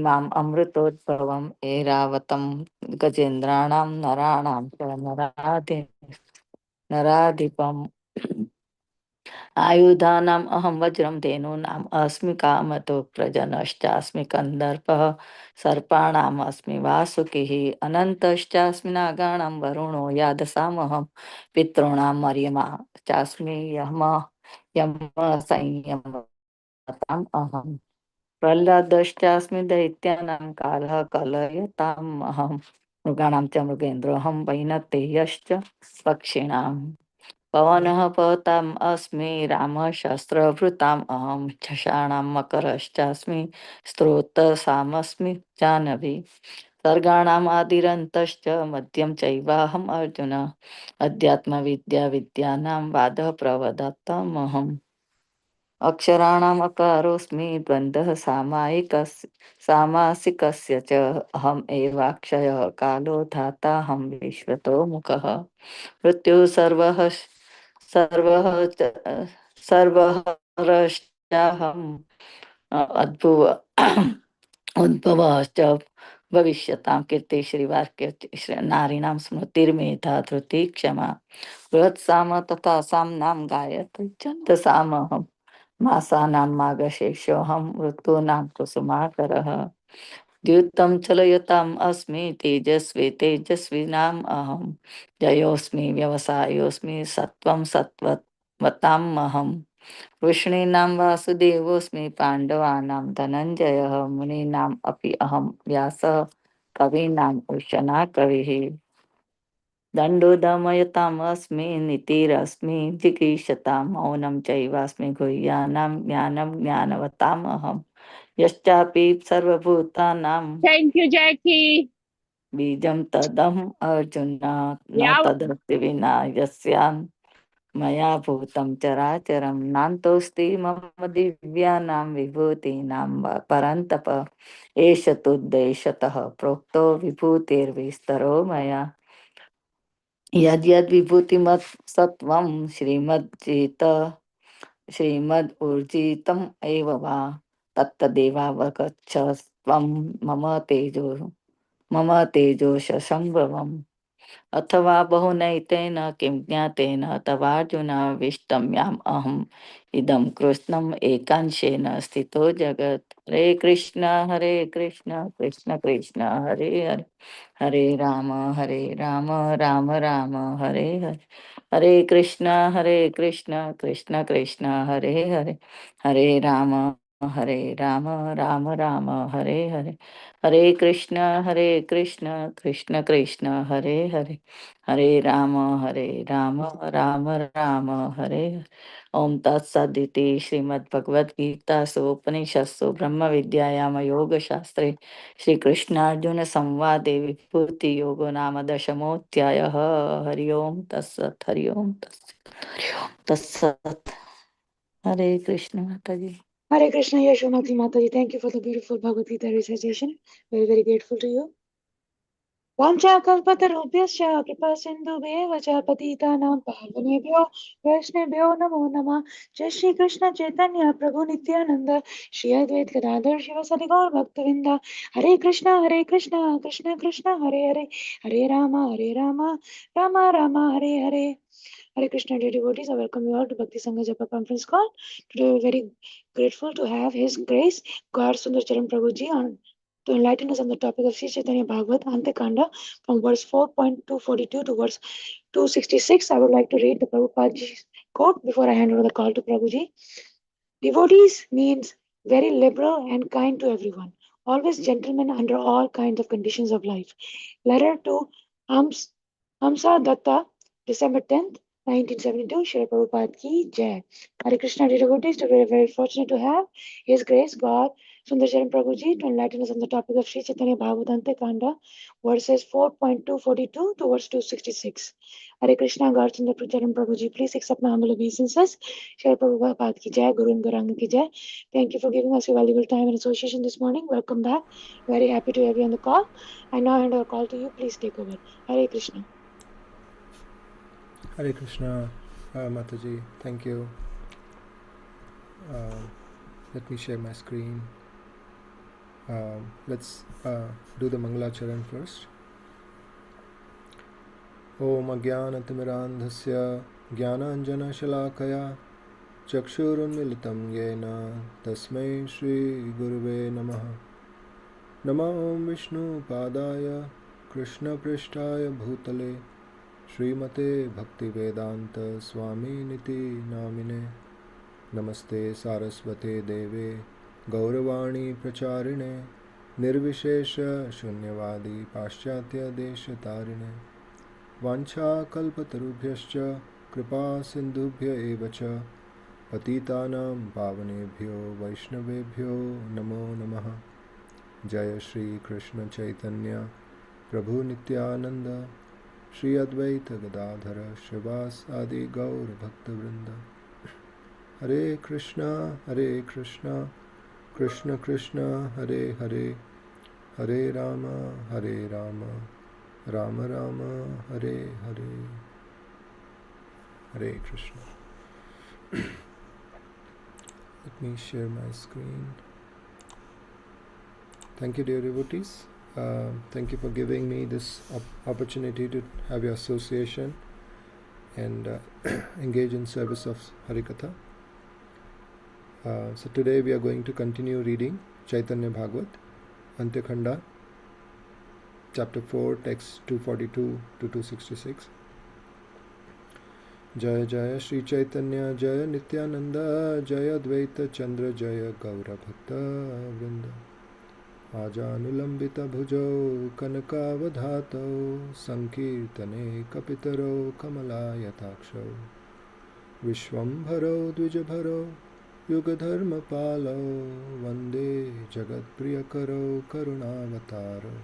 माम् अमृतोद्भवम् ऐरावतं गजेन्द्राणां नराणां च नराधिपम् आयुधानाम् अहं वज्रं धेनूनाम् अस्मि कामतो प्रजनश्चास्मि कन्दर्पः सर्पाणाम् अस्मि वासुकिः अनन्तश्चास्मि नागाणां वरुणो यादसामहं पितॄणां मर्यमा चास्मि यम संयमताम् अहम् प्रह्लादश्चास्मि दैत्यानां कालः कलयताम् अहं मृगाणां च मृगेन्द्रोऽहं वैनतेयश्च पक्षिणाम् पवनः पवताम् अस्मि रामः शस्त्रभृताम् अहं झषाणां मकरश्चास्मि स्रोतसामस्मि जानवी सर्गाणाम् आदिरन्तश्च मध्यं चैवाहम् अर्जुन अध्यात्मविद्या विद्यानां वादः प्रवदतमहम् अक्षराणाम् अकारोऽस्मि द्वन्द्वः सामासिकस्य च अहम् एवाक्षयः कालो धाताहं विश्वतो मुखः मृत्युः सर्वः सर्वहरश्चाहम् अद्भुव उद्भवश्च भविष्यतां कीर्ति श्रीवाक्य नारीणां स्मृतिर्मेधा धृति क्षमा बृहत्साम तथा साम्नां गायत्री छन्दसामहम् मासानां मार्गशीर्षोऽहं ऋतूनां कुसुमाकरः द्यूतं चलयताम् अस्मि तेजस्वी तेजस्विनाम् अहं जयोऽस्मि व्यवसायोऽस्मि सत्त्वं सत्त्वताम् अहं वृष्णीनां वासुदेवोऽस्मि पाण्डवानां धनञ्जयः मुनीनाम् अपि अहं व्यासः कवीनाम् उशना कविः दण्डो दमयताम् अस्मि नीतिरस्मि जिगीषतां मौनं चैवास्मि गुह्यानां ज्ञानं ज्ञानवताम् अहम् यश्चापि सर्वभूतानां Thank you, Jackie. बीजं तदहम् अर्जुन न Yeah. तदस्ति विना यस्यान् मया भूतं चराचरं नान्तोऽस्ति मम दिव्यानां विभूतीनां परन्तप एष तुद्देशतः प्रोक्तो विभूतिर्विस्तरो मया यद्यद् विभूतिमत् सत्वं श्रीमद् ऊर्जितम् एव वा तत्तदेवावगच्छ त्वं मम तेजोश संभवम् अथवा बहुनैतेन किं ज्ञातेन तवार्जुन विष्टम्याम् अहम् इदं कृष्णम् एकांशेन स्थितो जगत् हरे कृष्ण कृष्ण कृष्ण हरे हरे हरे राम राम राम हरे हरे हरे कृष्ण कृष्ण कृष्ण हरे हरे हरे राम राम राम हरे हरे हरे कृष्ण कृष्ण कृष्ण हरे हरे हरे राम राम राम हरे हरे ओम तत्सदिति श्रीमद्भगवद्गीतासु उपनिषत्सु ब्रह्म विद्यायाम योग शास्त्रे श्री कृष्णार्जुन संवादे विभूति योगो नाम दशमोऽध्यायः हरि ओम तत्सत् हरि ओम तत्सत् हरि ओम तत्सत् हरे कृष्ण माता जी Hare Krishna, Yashomati Mataji. Thank you for the beautiful Bhagavad Gita recitation. Very, very grateful to you. वाञ्छाकल्पतरुभ्यश्च कृपा सिन्धुभ्येव च पतितानां पावनेभ्यो वैष्णवेभ्यो नमो नमः जय श्री कृष्ण चैतन्य प्रभु नित्यानंद श्री अद्वैत गदाधर शिवसदि गौर भक्तवृंद हरे Krishna Krishna Krishna Hare Hare Hare Ram Ram Ram Hare Hare Hare Krishna, dear devotees, I welcome you all to Bhakti Sangha Japa conference call. Today we are very grateful to have His Grace Gaursundar Charan Prabhuji on to enlighten us on the topic of Sri Chaitanya Bhagavata Antya khanda from verse 4.242 to verse 266. I would like to read the Prabhupada's quote before I hand over the call to Prabhuji. Devotees means very liberal and kind to everyone, always gentlemen under all kinds of conditions of life. Letter to Hams, Hamsa Datta, December 10th, 1972, Shri Prabhupada Ki Jai. Hare Krishna, dear devotees, we are very fortunate to have His Grace God Sundarcharan Prabhuji to enlighten us on the topic of Sri Chaitanya Bhagavatam Kanda, verses 4.242 to verse 266. Hare Krishna, Gaursundar Charan Prabhuji, please accept my humble obeisances. Shri Prabhupada Ki Jai, Guru and Gauranga Ki Jai. Thank you for giving us your valuable time and association this morning. Welcome back. Very happy to have you on the call. I now hand over the call to you. Please take over. Hare Krishna. Hare Krishna, Mataji, thank you. Let me share my screen. Let's do the Mangala Charan first. Om Ajnanatimmirandhasya Jnananjana Shalakaya Chakshurunmilitam Yena Tasmai Shri Guruve Namaha. Namo Om Vishnu Padaya Krishna Prishtaya Bhutale Srimate Bhaktivedanta Swami Niti Namine. Namaste Saraswate Deve Gauravani Pracharine Nirvishesha Shunyavadi Paschatya Deshatarine Vancha Kalpatarubhyascha Kripa Sindhubhya Evacha Patitanam Pavanebhyo Vaishnavebhyo Namo Namaha. Jaya Shri Krishna Chaitanya Prabhu Nityananda Shri Advaita Gadadhara Shrivas Adi Gaur Bhakta Vrinda. Hare Krishna Krishna Krishna Hare Hare Hare Rama Rama Rama Hare Hare. Hare Krishna. Let me share my screen. Thank you, dear devotees. Thank you for giving me this opportunity to have your association and engage in service of Harikatha. So today we are going to continue reading Chaitanya Bhagavat, Antya khanda, chapter 4, text 242 to 266. Jaya Jaya Shri Chaitanya Jaya Nityananda Jaya Advaita Chandra Jaya Gaura Bhakta Vrinda. Ajanulambita bhujau kanakavadhatau sankirtane kapitaro kamalayatakshav Vishwambharo dvijabharo yugadharma palau vande jagat priyakaro karunavataro.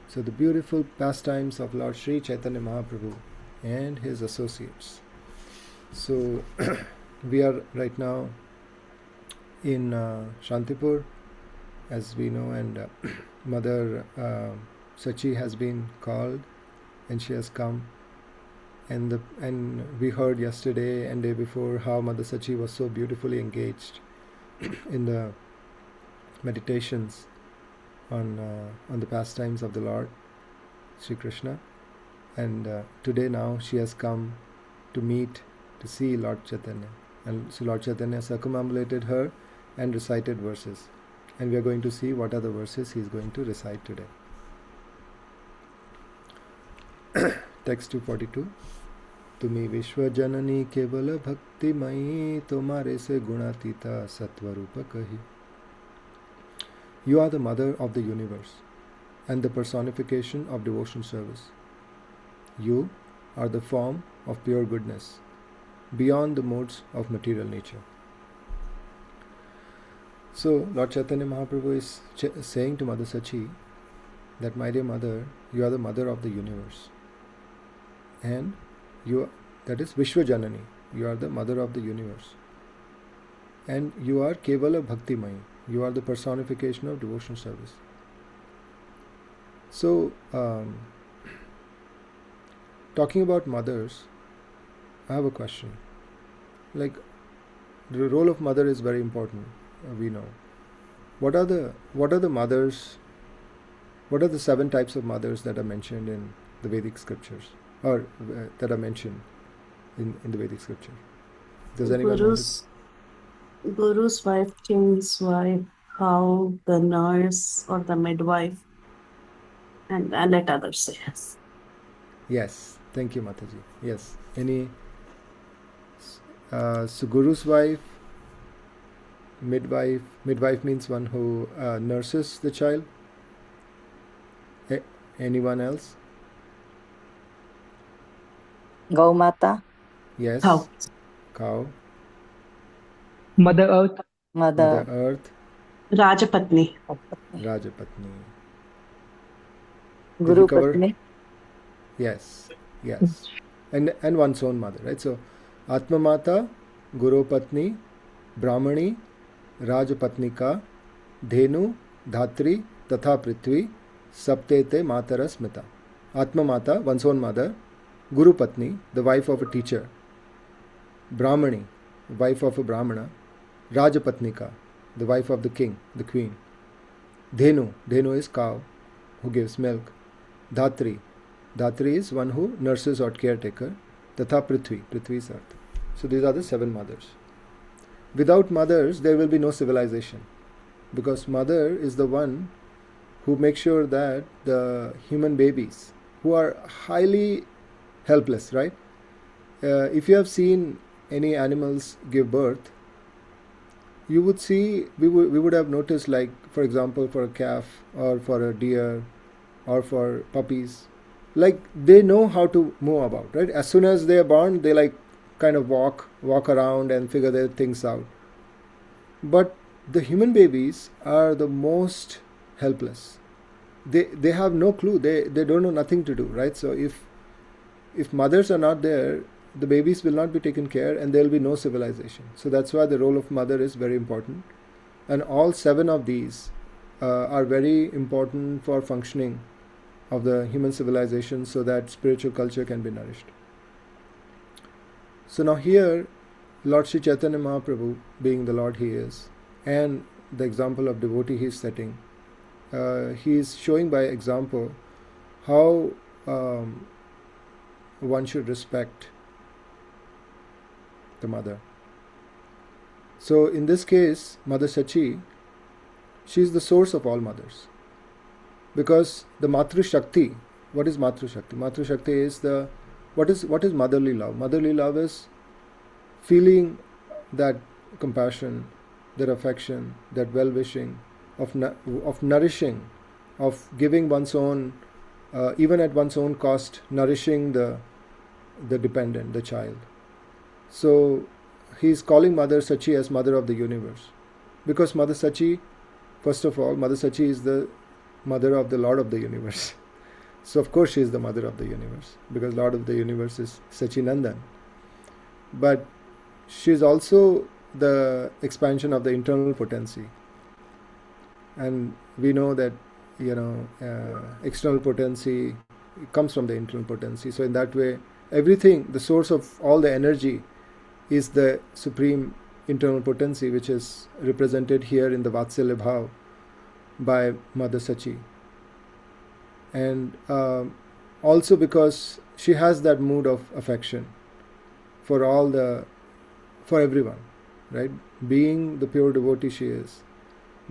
So the beautiful pastimes of Lord Sri Chaitanya Mahaprabhu and his associates. So we are right now in Shantipur, as we know, and Mother Sachi has been called and she has come, and we heard yesterday and day before how Mother Sachi was so beautifully engaged in the meditations on the pastimes of the Lord Sri Krishna, and today now she has come to see Lord Chaitanya, and so Lord Chaitanya circumambulated her and recited verses. And we are going to see what are the verses he is going to recite today. Text 242. Tumi Vishwa Janani Kevala Bhakti Mai Tomare Se Gunatita Sattvarupa Kahi. You are the mother of the universe and the personification of devotion service. You are the form of pure goodness, beyond the modes of material nature. So Lord Chaitanya Mahaprabhu is saying to Mother Sachi that, my dear mother, you are the mother of the universe, and that is Vishwa Janani, you are the mother of the universe, and you are Kevala Bhakti Mai, you are the personification of devotion service. So talking about mothers, I have a question. Like, the role of mother is very important. We know. What are the mothers? What are the 7 types of mothers that are mentioned in the Vedic scriptures, or that are mentioned in the Vedic scripture? Does anyone know? Guru's wife, king's wife, how the nurse or the midwife, and let others say yes. Yes, thank you, Mataji. Yes, so Guru's wife, midwife means one who nurses the child. Anyone else? Gaumata, Yes. Cow. Mother Earth, Mother Earth, Rajapatni. Rajapatni. Did Guru we cover? Patni, Yes. And one's own mother, right? So Atma Mata, Guru Patni, Brahmani, Rajapatnika, Dhenu, Dhatri, Tatha Prithvi, Saptete Matara Smita. Atma Mata, one's own mother. Guru Patni, the wife of a teacher. Brahmani, wife of a Brahmana. Rajapatnika, the wife of the king, the queen. Dhenu is cow who gives milk. Dhatri is one who nurses or caretaker. Tatha Prithvi is earth. So these are the 7 mothers. Without mothers, there will be no civilization, because mother is the one who makes sure that the human babies who are highly helpless, right? If you have seen any animals give birth, you would see, we would have noticed, like for example for a calf or for a deer or for puppies, like they know how to move about, right? As soon as they are born, they like kind of walk around and figure their things out. But the human babies are the most helpless. They have no clue. They don't know nothing to do, right? So if mothers are not there, the babies will not be taken care and there will be no civilization. So that's why the role of mother is very important. And all 7 of these are very important for functioning of the human civilization, so that spiritual culture can be nourished. So now here, Lord Sri Chaitanya Mahaprabhu, being the Lord he is, and the example of devotee he is setting, he is showing by example how one should respect the mother. So in this case, Mother Sachi, she is the source of all mothers. Because the Matru Shakti, what is Matru Shakti? Matru Shakti is what is motherly love? Motherly love is feeling that compassion, that affection, that well-wishing, of nourishing, of giving one's own, even at one's own cost, nourishing the dependent, the child. So he is calling Mother Sachi as Mother of the Universe. Because Mother Sachi, first of all, Mother Sachi is the Mother of the Lord of the Universe. So of course she is the Mother of the Universe, because Lord of the Universe is Sachinandan. But she is also the expansion of the internal potency. And we know that, external potency comes from the internal potency. So in that way, everything, the source of all the energy is the supreme internal potency, which is represented here in the Vatsalya Bhav by Mother Sachi. And also because she has that mood of affection for everyone, right? Being the pure devotee she is,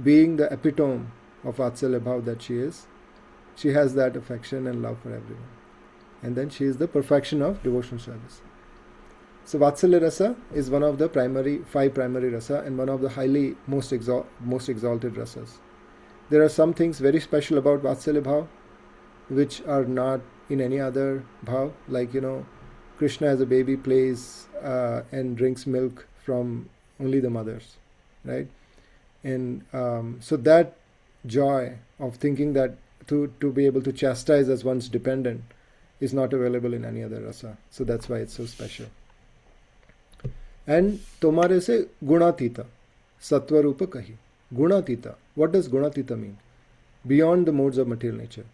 being the epitome of Vatsalya Bhav that she is, she has that affection and love for everyone. And then she is the perfection of devotional service. So Vatsalya Rasa is one of the 5 primary rasa, and one of the highly most exalted rasas. There are some things very special about Vatsalya Bhav which are not in any other bhav, like Krishna as a baby plays and drinks milk from only the mothers, right? And so that joy of thinking that to be able to chastise as one's dependent is not available in any other rasa. So that's why it's so special. And Tomare se Gunatita, Sattva Rupa Kahi. Gunatita. What does Gunatita mean? Beyond the modes of material nature.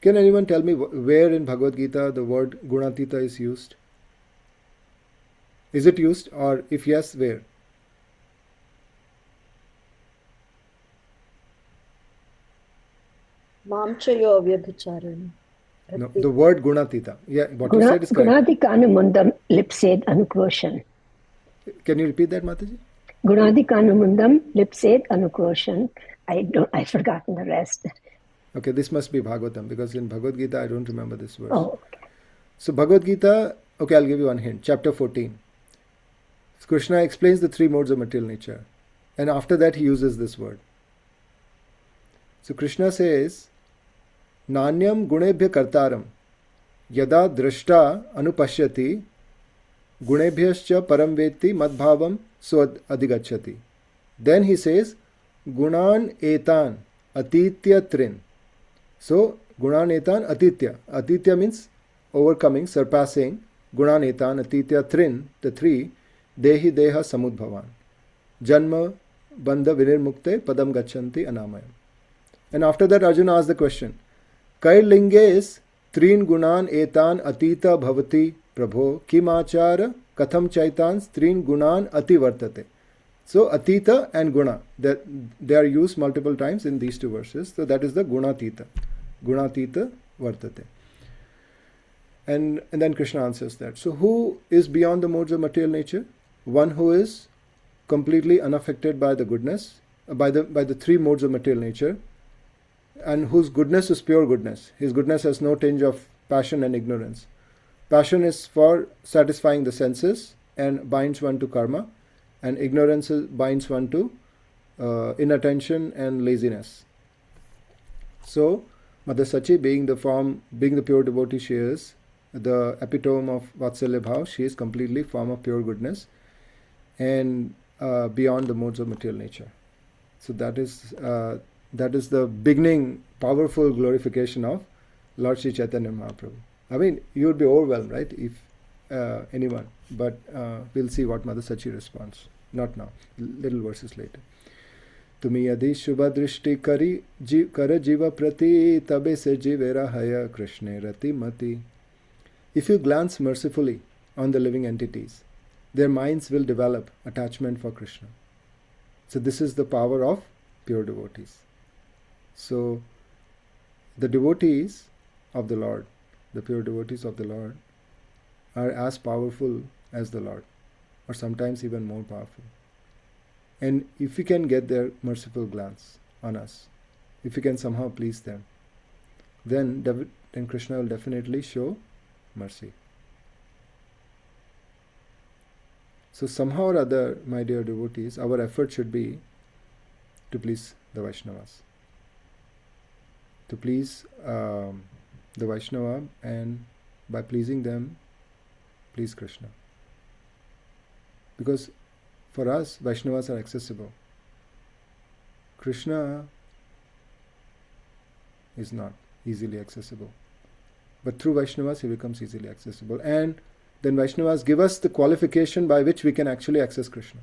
Can anyone tell me where in Bhagavad Gita the word Gunatita is used? Is it used, or if yes, where? Mamchayo Vyabhicharan. No, the word Gunatita. Yeah, what you said is correct. Gunadikanumundam lipsed anukroshan. Can you repeat that, Mataji? Gunadikanumundam lipsed anukroshan. I've forgotten the rest. Okay, this must be Bhagavatam, because in Bhagavad Gita I don't remember this verse. Oh, okay. So Bhagavad Gita, okay, I'll give you one hint. Chapter 14. Krishna explains the 3 modes of material nature, and after that he uses this word. So Krishna says, Nanyam gunebhya kartaram yada drashta anupashyati gunebhyascha param veti madbhavam swad adhigacchati. Then he says, Gunan etan atitya trin. So Gunan etan atitya. Atitya means overcoming, surpassing. Gunan etan atitya trin, the 3. Dehi deha samudbhavan. Janma bandha vinirmukte padam gacchanti anamayam. And after that Arjuna asked the question, Kairlinge is trin gunan etan atita bhavati prabho kim achara katham chaitans trin gunan ati vartate. So Atita and Guna, that they are used multiple times in these two verses. So that is the Gunatita. Gunatita Vartate. And then Krishna answers that. So who is beyond the modes of material nature? One who is completely unaffected by the goodness, by the three modes of material nature, and whose goodness is pure goodness. His goodness has no tinge of passion and ignorance. Passion is for satisfying the senses and binds one to karma, and ignorance binds one to inattention and laziness. So Mother Sachi, being the pure devotee she is, the epitome of Vatsalya Bhav, she is completely form of pure goodness and beyond the modes of material nature. So that is the beginning, powerful glorification of Lord Sri Chaitanya Mahaprabhu. I mean, you would be overwhelmed, right, if anyone. But we'll see what Mother Sachi responds. Not now, little verses later. Tumi yadi shubha drishti kara jiva prati tabe se jivera haya krishne rati mati. If you glance mercifully on the living entities, their minds will develop attachment for Krishna. So this is the power of pure devotees. So the devotees of the Lord, the pure devotees of the Lord, are as powerful as the Lord, or sometimes even more powerful. And if we can get their merciful glance on us, if we can somehow please them, then Krishna will definitely show mercy. So somehow or other, my dear devotees, our effort should be to please the Vaishnavas. To please the Vaishnava, and by pleasing them, please Krishna. Because for us, Vaishnavas are accessible. Krishna is not easily accessible. But through Vaishnavas, he becomes easily accessible. And then Vaishnavas give us the qualification by which we can actually access Krishna.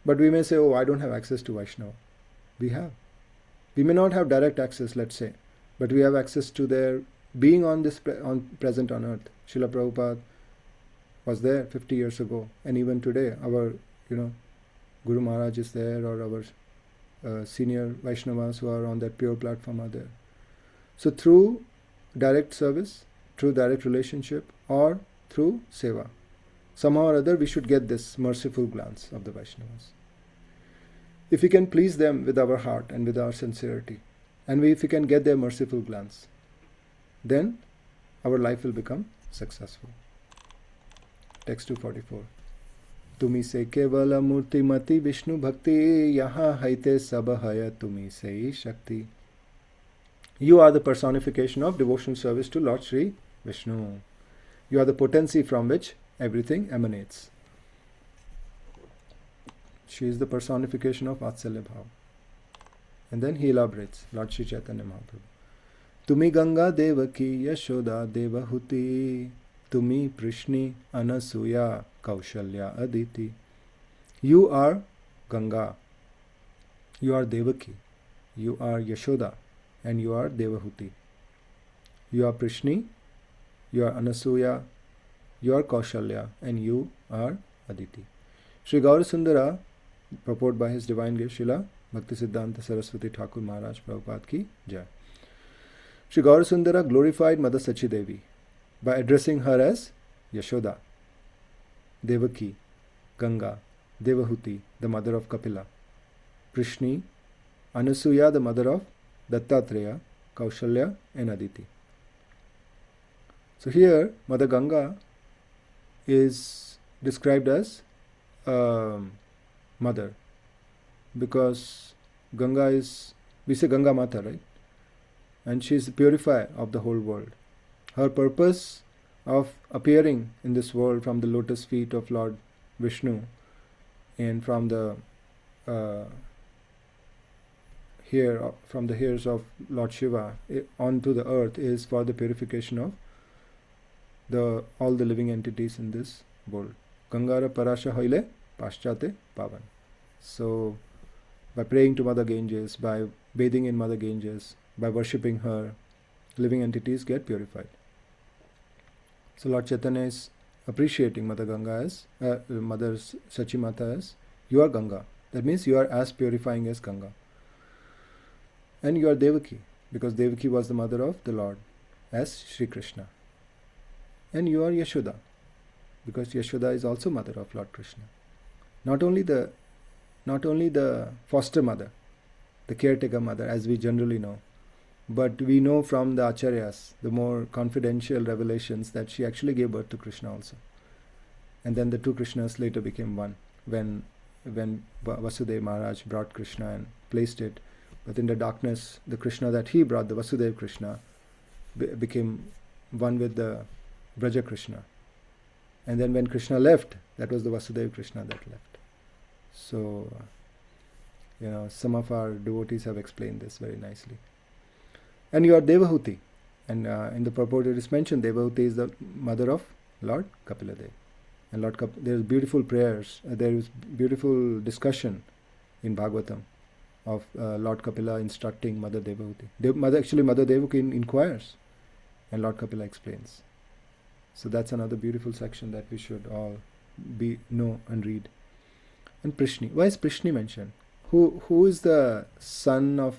But we may say, oh, I don't have access to Vaishnava. We have. We may not have direct access, let's say, but we have access to their being on this present on earth. Srila Prabhupada was there 50 years ago, and even today, our Guru Maharaj is there, or our senior Vaishnavas who are on that pure platform are there. So through direct service, through direct relationship, or through seva, somehow or other we should get this merciful glance of the Vaishnavas. If we can please them with our heart and with our sincerity, and if we can get their merciful glance, then our life will become successful. Text 244. Tumi se kevala murti mati Vishnu bhakti yaha haite sabahaya tumi se shakti. You are the personification of devotional service to Lord Sri Vishnu. You are the potency from which everything emanates. She is the personification of Vatsalya Bhav. And then he elaborates, Lord Sri Chaitanya Mahaprabhu. Tumi Ganga Devaki Yashoda Devahuti Tumi Prishni Anasuya Kaushalya Aditi. You are Ganga. You are Devaki. You are Yashoda. And you are Devahuti. You are Prishni. You are Anasuya. You are Kaushalya. And you are Aditi. Sri Gaursundar, purport by His Divine Grace Srila Bhaktisiddhanta Saraswati Thakur Maharaj Prabhupada ki Jai. Sri Gaursundara glorified Mother Sachi Devi by addressing her as Yashoda, Devaki, Ganga, Devahuti, the mother of Kapila, Prishni, Anasuya, the mother of Dattatreya, Kaushalya, and Aditi. So here, Mother Ganga is described as mother, because Ganga is, we say Ganga Mata, right? And she is the purifier of the whole world. Her purpose of appearing in this world from the lotus feet of Lord Vishnu and from the from the hairs of Lord Shiva onto the earth is for the purification of all the living entities in this world. Gangara Parasha Hoile Paschate Pavan. So by praying to Mother Ganges, by bathing in Mother Ganges, by worshipping her, living entities get purified. So Lord Chaitanya is appreciating Mother Ganga as Mother Sachi Mata as you are Ganga. That means you are as purifying as Ganga. And you are Devaki, because Devaki was the mother of the Lord as Sri Krishna. And you are Yashoda, because Yashoda is also mother of Lord Krishna. Not only the foster mother, the caretaker mother, as we generally know, but we know from the Acharyas, the more confidential revelations, that she actually gave birth to Krishna also. And then the two Krishnas later became one when Vasudeva Maharaj brought Krishna and placed it. But in the darkness, the Krishna that he brought, the Vasudeva Krishna, became one with the Braja Krishna. And then when Krishna left, that was the Vasudeva Krishna that left. So, some of our devotees have explained this very nicely. And you are Devahuti. And in the purport it is mentioned, Devahuti is the mother of Lord Kapiladev. And there is beautiful prayers, there is beautiful discussion in Bhagavatam of Lord Kapila instructing Mother Devahuti. Mother Devaki inquires and Lord Kapila explains. So that's another beautiful section that we should all know and read. And Prishni. Why is Prishni mentioned? Who is the son of...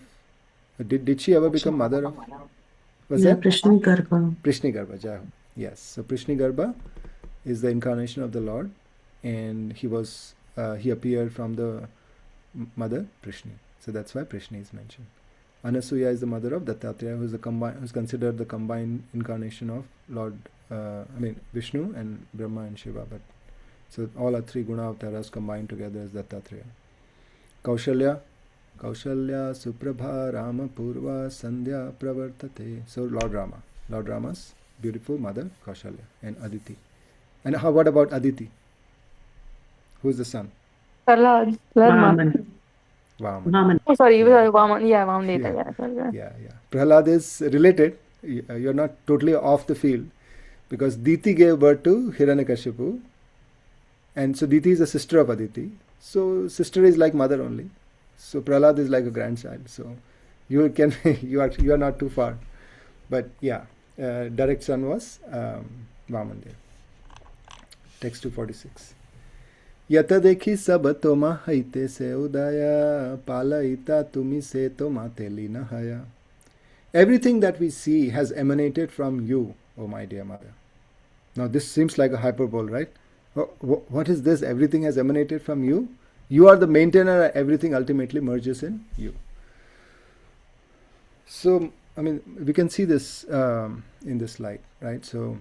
Did she ever become mother of... Prishni Garbha. Prishni Garbha, Jai Ho. Yes. So Prishni Garbha is the incarnation of the Lord, and he appeared from the mother Prishni. So that's why Prishni is mentioned. Anasuya is the mother of Dattatreya, who is considered the combined incarnation of Lord, Vishnu and Brahma and Shiva. But so all are three guna avatars combined together as Dattatreya. Kaushalya Suprabha Rama Purva Sandhya Pravartate. So Lord Rama's beautiful mother Kaushalya and Aditi. And what about Aditi? Who is the son? Prahlad. Vaman. Vaman. Oh, sorry, Yeah. Vaman. Yeah, Vaman later. Yeah. Prahlad is related. You're not totally off the field, because Diti gave birth to Hiranyakashipu, and so Diti is the sister of Aditi. So sister is like mother only. So Prahlad is like a grandchild. So you are not too far. But yeah, direct son was Vaman there. Text 246. Yata dekhi sab toma haite se udaya palaita tumi se toma telina haya. Everything that we see has emanated from you, O my dear mother. Now this seems like a hyperbole, right? What is this? Everything has emanated from you? You are the maintainer, everything ultimately merges in you. So, we can see this in this light, right? So,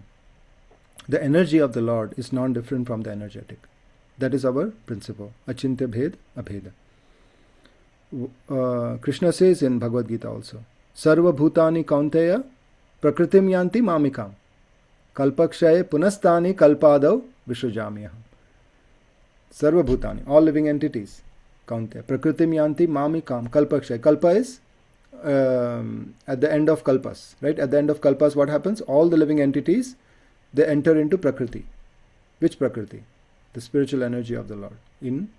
the energy of the Lord is non-different from the energetic. That is our principle. Achintya bhed abheda. Krishna says in Bhagavad Gita also, Sarva bhutani kaunteya prakritim yanti mamikam kalpakshaye punastani kalpadav vishujamyaham. Sarva bhutani, all living entities, kaunteya prakritim yanti mamikam kalpakshaye. Kalpa is at the end of kalpas, right? At the end of kalpas, what happens? All the living entities, they enter into Prakriti. Which Prakriti? The spiritual energy of the Lord in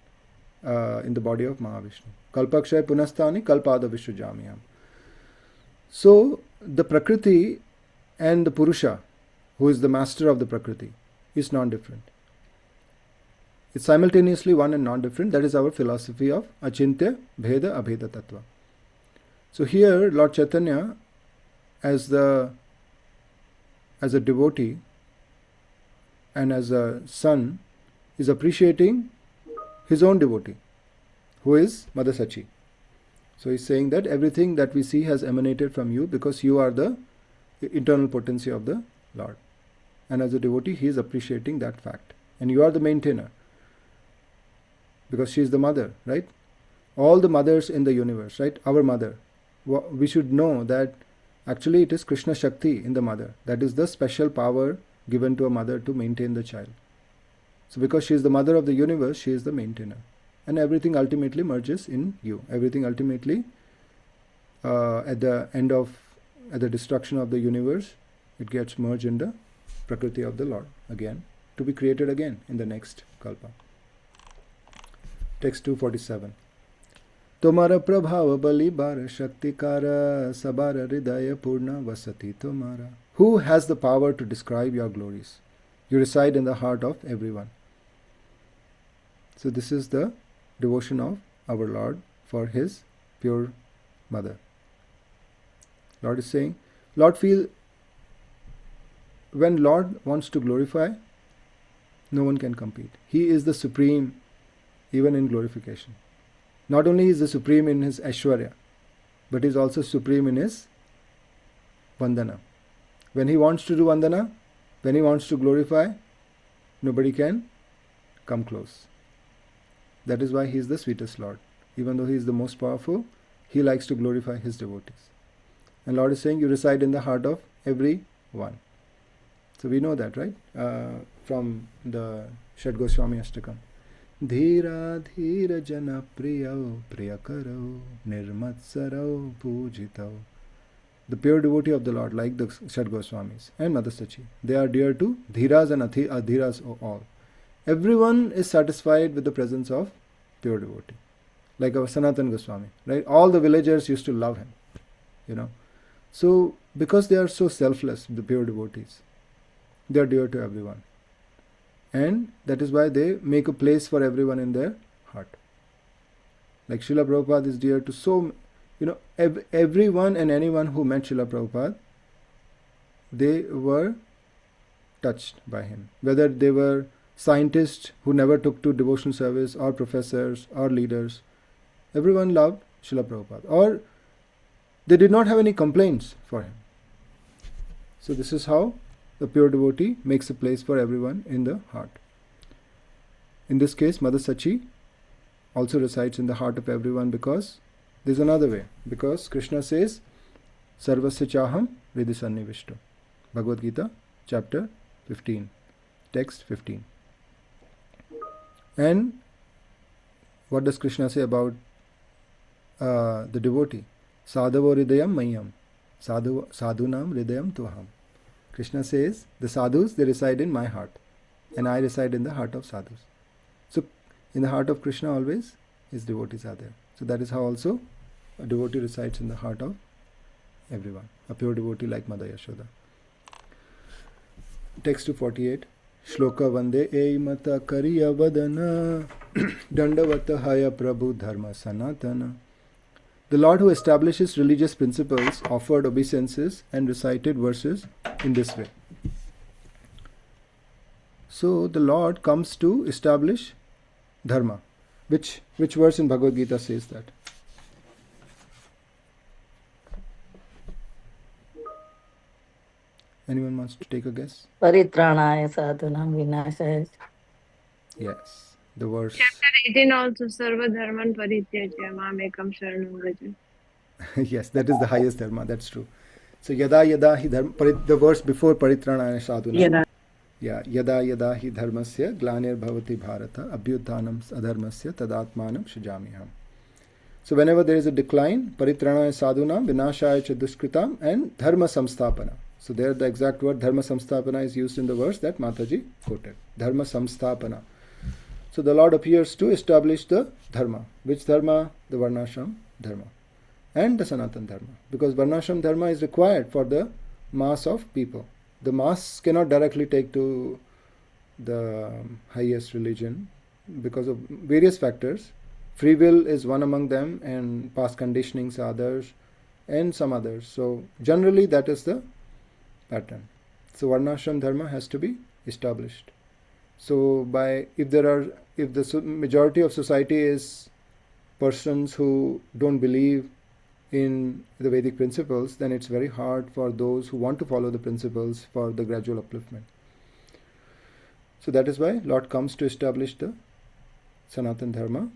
the body of Mahavishnu. Kalpakshay punastani kalpada vishujamyam. So the Prakriti and the Purusha, who is the master of the Prakriti, is non-different. It's simultaneously one and non-different. That is our philosophy of Achintya Bheda Abheda Tattva. So here Lord Chaitanya, as a devotee and as a son, is appreciating his own devotee, who is Mother Sachi. So he's saying that everything that we see has emanated from you, because you are the internal potency of the Lord. And as a devotee, he is appreciating that fact. And you are the maintainer, because she is the mother, right? All the mothers in the universe, right? Our mother. We should know that actually it is Krishna Shakti in the mother. That is the special power given to a mother to maintain the child. So because she is the mother of the universe, she is the maintainer. And everything ultimately merges in you. Everything ultimately, at the destruction of the universe, it gets merged in the Prakriti of the Lord again, to be created again in the next Kalpa. Text 247. Tomara prabhava bali bara shakti kara sabara hridaya purna vasati tomara. Who has the power to describe your glories? You reside in the heart of everyone. So this is the devotion of our Lord for his pure mother. Lord is saying, when Lord wants to glorify, no one can compete. He is the supreme even in glorification. Not only is the supreme in his Aishwarya, but he is also supreme in his Vandana. When he wants to do Vandana, when he wants to glorify, nobody can come close. That is why he is the sweetest Lord. Even though he is the most powerful, he likes to glorify his devotees. And Lord is saying, you reside in the heart of every one. So we know that, right? From the Shad Goswami Ashtakam. Dhira dhira jana priyau priyakaro nirmatsarau pujitau. The pure devotee of the Lord, like the Shad Goswamis and Mother Sachi, they are dear to dhiras and adhiras all. Everyone is satisfied with the presence of pure devotee. Like our Sanatan Goswami, right? All the villagers used to love him, you know. So, because they are so selfless, the pure devotees, they are dear to everyone. And that is why they make a place for everyone in their heart. Like Srila Prabhupada is dear to so, you know, everyone and anyone who met Srila Prabhupada, they were touched by him. Whether they were scientists who never took to devotional service, or professors, or leaders, everyone loved Srila Prabhupada. Or they did not have any complaints for him. So this is how the pure devotee makes a place for everyone in the heart. In this case, Mother Sachi also resides in the heart of everyone, because there is another way. Because Krishna says, Sarvasya chaham hridhi sannivishto. Bhagavad Gita, chapter 15, text 15. And what does Krishna say about the devotee? Sadhavo hridayam mayam, sadhunam hridayam tuham. Krishna says, the sadhus, they reside in my heart, and I reside in the heart of sadhus. So, in the heart of Krishna always, his devotees are there. So that is how also a devotee resides in the heart of everyone. A pure devotee like Mother Yashoda. Text 248. Shloka vande eimata kariya vadana dandavata haya prabhu dharma sanatana. The Lord who establishes religious principles offered obeisances and recited verses in this way. So the Lord comes to establish dharma. Which verse in Bhagavad Gita says that? Anyone wants to take a guess? Paritranaya sadhunam vinashaya. Yes, the verse. Chapter 18 also, Sarva Dharman Parityajya Mamekam Sharanam Vraja. Yes, that is the highest dharma, that's true. So yada yada hi dharma, the verse before Paritranaya sadhunam. Yada. Yeah, yada yada hi dharmasya glanir bhavati bharata abhyuthanam adharmasya tadatmanam shujamiham. So whenever there is a decline, paritranaya sadhunam vinashaya cha duskritam and dharma samstapana. So there the exact word dharma samstapana is used in the verse that Mataji quoted. Dharma samstapana. So the Lord appears to establish the dharma. Which dharma? The varnashram dharma. And the Sanatan dharma. Because varnashram dharma is required for the mass of people. The mass cannot directly take to the highest religion because of various factors. Free will is one among them, and past conditionings are others, and some others. So generally that is the pattern. So varnashram dharma has to be established. So if the majority of society is persons who don't believe in the Vedic principles, then it's very hard for those who want to follow the principles for the gradual upliftment. So that is why Lord comes to establish the Sanatan dharma,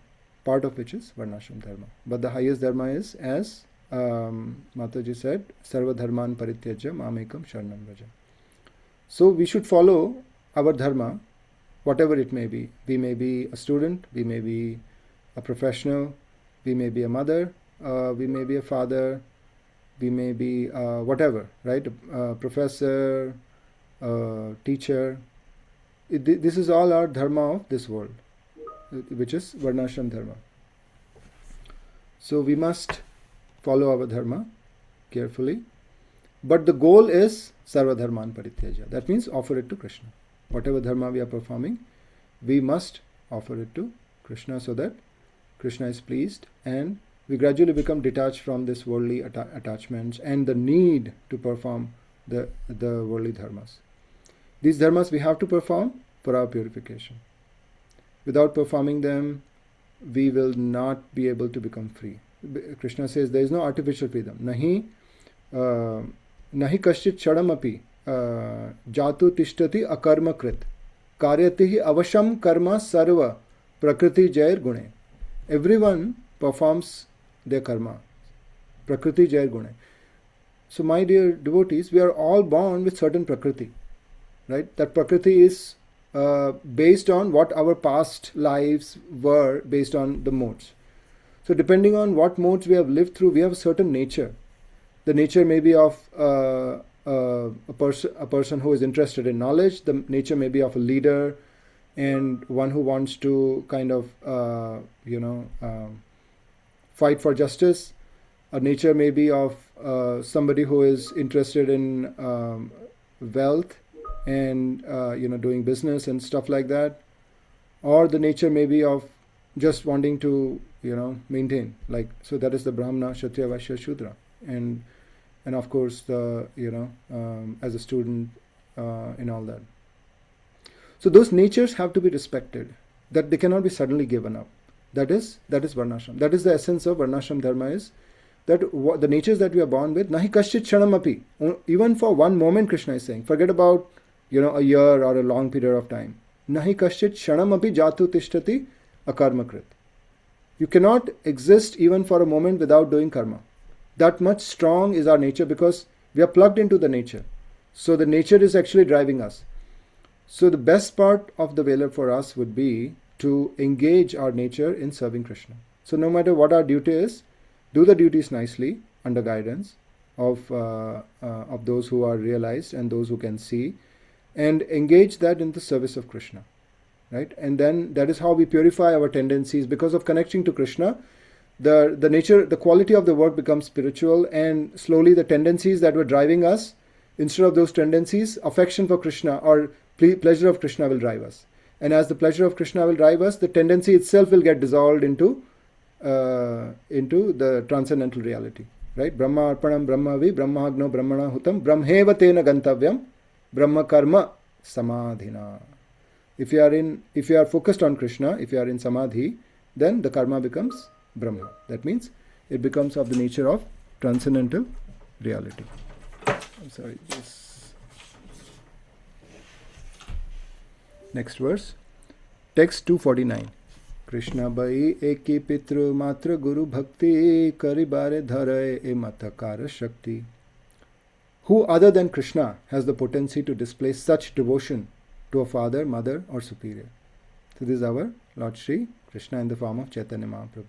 part of which is varnashram dharma. But the highest dharma is, as Mataji said, Sarva dharman parityajya mamekam sharanam vraja. So we should follow our dharma, whatever it may be. We may be a student, we may be a professional, we may be a mother, we may be a father, we may be whatever, right? A professor, a teacher. This is all our dharma of this world, which is varnashram dharma. So we must follow our dharma carefully. But the goal is sarva dharman parityajya. That means offer it to Krishna. whatever dharma we are performing, we must offer it to Krishna so that Krishna is pleased, and we gradually become detached from this worldly attachments and the need to perform the worldly dharmas. These dharmas we have to perform for our purification. Without performing them, we will not be able to become free. Krishna says there is no artificial freedom. Nahi kaschit chadamapi jatu tishtati akarma krit karyatihi avasham karma sarva prakriti jair gune. Everyone performs their karma. Prakriti jair gune. So my dear devotees, we are all born with certain prakriti. Right? That prakriti is based on what our past lives were, based on the modes. So depending on what modes we have lived through, we have a certain nature. The nature may be of a person who is interested in knowledge. The nature may be of a leader and one who wants to kind of fight for justice. A nature may be of somebody who is interested in wealth and doing business and stuff like that. Or the nature may be of just wanting to maintain, like, so that is the Brahmana, Kshatriya, Vaishya, Shudra, and of course the as a student in all that. So those natures have to be respected, that they cannot be suddenly given up. That is varnashram. That is the essence of varnashram dharma, is that the natures that we are born with, nahi kaschit kshanamapi, even for one moment, Krishna is saying, forget about a year or a long period of time. Nahi kaschit kshanamapi jatu tishtati akarmakrit. You cannot exist even for a moment without doing karma. That much strong is our nature, because we are plugged into the nature. So the nature is actually driving us. So the best part of the Velar for us would be to engage our nature in serving Krishna. So no matter what our duty is, do the duties nicely under guidance of those who are realized and those who can see, and engage that in the service of Krishna. Right? And then that is how we purify our tendencies. Because of connecting to Krishna, the nature, the quality of the work becomes spiritual, and slowly the tendencies that were driving us, instead of those tendencies, affection for Krishna or pleasure of Krishna will drive us. And as the pleasure of Krishna will drive us, the tendency itself will get dissolved into the transcendental reality. Right? Brahma arpanam brahmavi brahmagno brahmana hutam brahmeva tena gantavyam brahma karma samadhina. If you are focused on Krishna, if you are in samadhi, then the karma becomes Brahma. That means it becomes of the nature of transcendental reality. I'm sorry, this next verse. Text 249. Krishna bai eki pitru matra guru bhakti karibare dharay e matakara shakti. Who other than Krishna has the potency to display such devotion to a father, mother or superior? So this is our Lord Shri Krishna in the form of Chaitanya Mahaprabhu.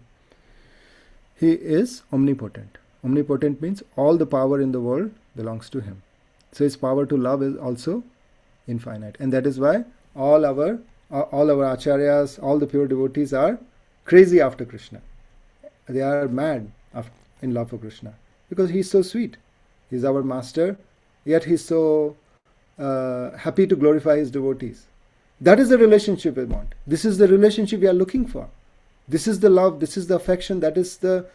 He is omnipotent. Omnipotent means all the power in the world belongs to him. So his power to love is also infinite. And that is why all our acharyas, all the pure devotees are crazy after Krishna. They are mad in love for Krishna, because he is so sweet. He is our master, yet he is so happy to glorify his devotees. That is the relationship we want. This is the relationship we are looking for. This is the love, this is the affection, that is the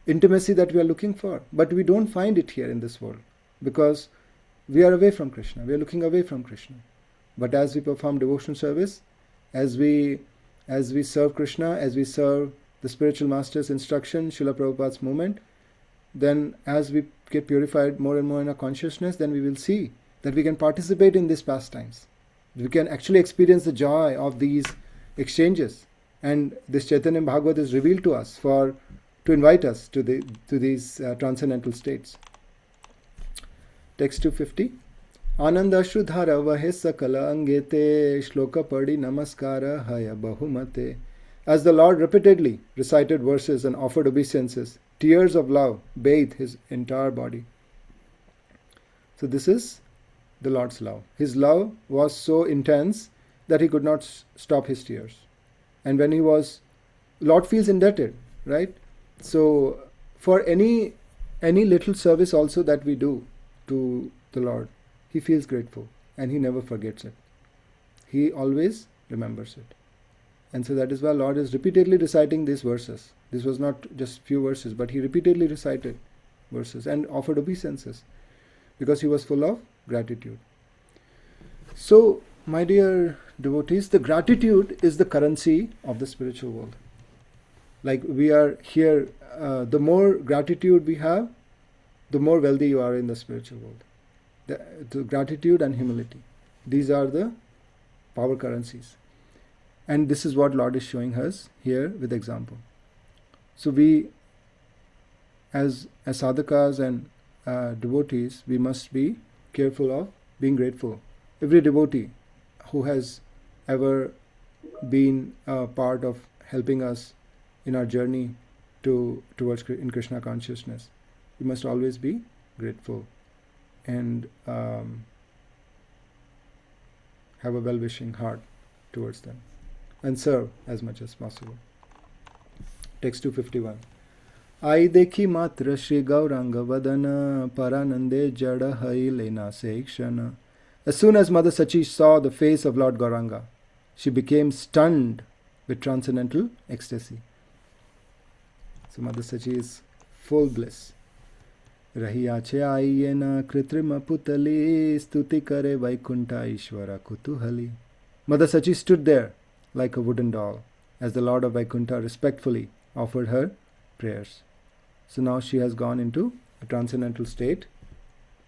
intimacy that we are looking for. But we don't find it here in this world, because we are away from Krishna. We are looking away from Krishna. But as we perform devotional service, as we serve Krishna, as we serve the spiritual master's instruction, Srila Prabhupada's movement, then as we get purified more and more in our consciousness, then we will see that we can participate in these pastimes. We can actually experience the joy of these exchanges. And this Chaitanya Bhagavata is revealed to us to invite us to these transcendental states. Text 250. Ananda Shrudhara Vahe Sakala Angete Shloka Padi Namaskara Haya Bahumate. As the Lord repeatedly recited verses and offered obeisances, tears of love bathed his entire body. So this is the Lord's love. His love was so intense that he could not stop his tears. And when Lord feels indebted, right? So for any little service also that we do to the Lord, he feels grateful and he never forgets it. he always remembers it. And so that is why Lord is repeatedly reciting these verses. This was not just few verses, but he repeatedly recited verses and offered obeisances because he was full of gratitude. So, my dear devotees, the gratitude is the currency of the spiritual world. Like we are here, the more gratitude we have, the more wealthy you are in the spiritual world. The gratitude and humility, these are the power currencies. And this is what Lord is showing us here with example. So we, as sadhakas and devotees, we must be careful of being grateful. Every devotee who has ever been a part of helping us in our journey towards in Krishna consciousness, we must always be grateful and have a well-wishing heart towards them and serve as much as possible. Text 251. Ai dekhi matra Shri Gauranga Vadana Paranande Jada Hai Lena Sekshana. As soon as Mother Sachi saw the face of Lord Gauranga, she became stunned with transcendental ecstasy. So Mother Sachi is full bliss. Rahiyache aiyena kritrima putali stuti kare vaikunta ishvara kutuhali. Mother Sachi stood there like a wooden doll as the Lord of Vaikunta respectfully offered her prayers. So now she has gone into a transcendental state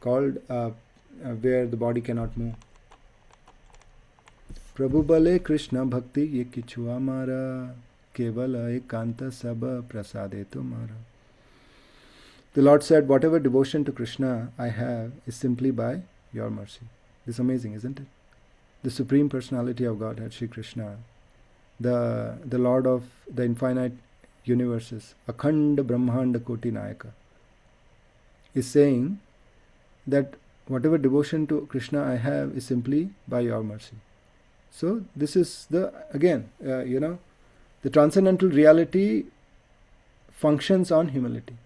called where the body cannot move. Prabhu bale Krishna bhakti ye kichu amara kevala ekanta saba prasade tumara. The Lord said, whatever devotion to Krishna I have is simply by your mercy. This is amazing, isn't it? The Supreme Personality of Godhead, Shri Krishna, the Lord of the infinite universes, Akhanda Brahmanda Koti Nayaka, is saying that whatever devotion to Krishna I have is simply by your mercy. So this is the transcendental reality functions on humility.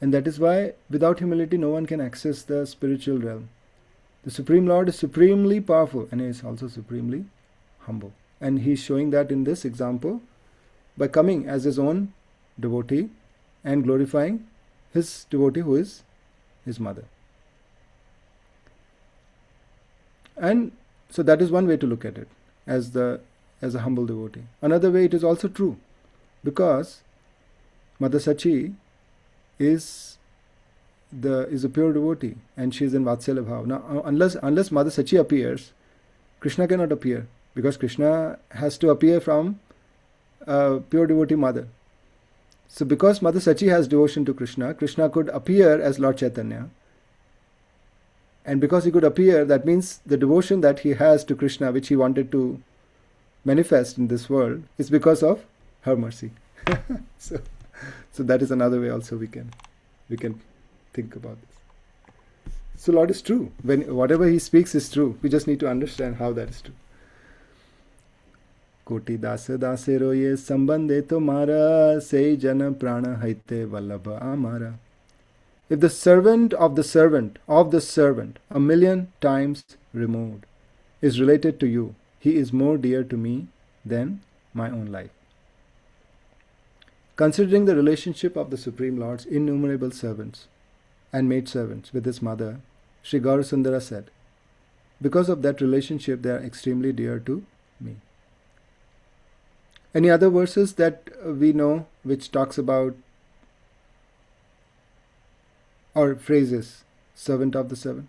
And that is why without humility no one can access the spiritual realm. The Supreme Lord is supremely powerful and he is also supremely humble. And he is showing that in this example by coming as his own devotee and glorifying his devotee who is his mother. And so that is one way to look at it, as a humble devotee. Another way, it is also true, because Mother Sachi is a pure devotee and she is in Vatsalya Bhav. Now unless Mother Sachi appears, Krishna cannot appear, because Krishna has to appear from a pure devotee mother. So because Mother Sachi has devotion to Krishna, Krishna could appear as Lord Chaitanya. And because he could appear, that means the devotion that he has to Krishna, which he wanted to manifest in this world, is because of her mercy. So that is another way also we can think about this. So Lord is true. When whatever he speaks is true. We just need to understand how that is true. Koti dasa dasero ye sambandhe tomara sei jana prana haite vallabha amara. If the servant of the servant of the servant, 1,000,000 times removed, is related to you, he is more dear to me than my own life. Considering the relationship of the Supreme Lord's innumerable servants and maidservants with his mother, Sri Gaursundar said, because of that relationship they are extremely dear to me. Any other verses that we know which talks about, or phrases, servant of the servant?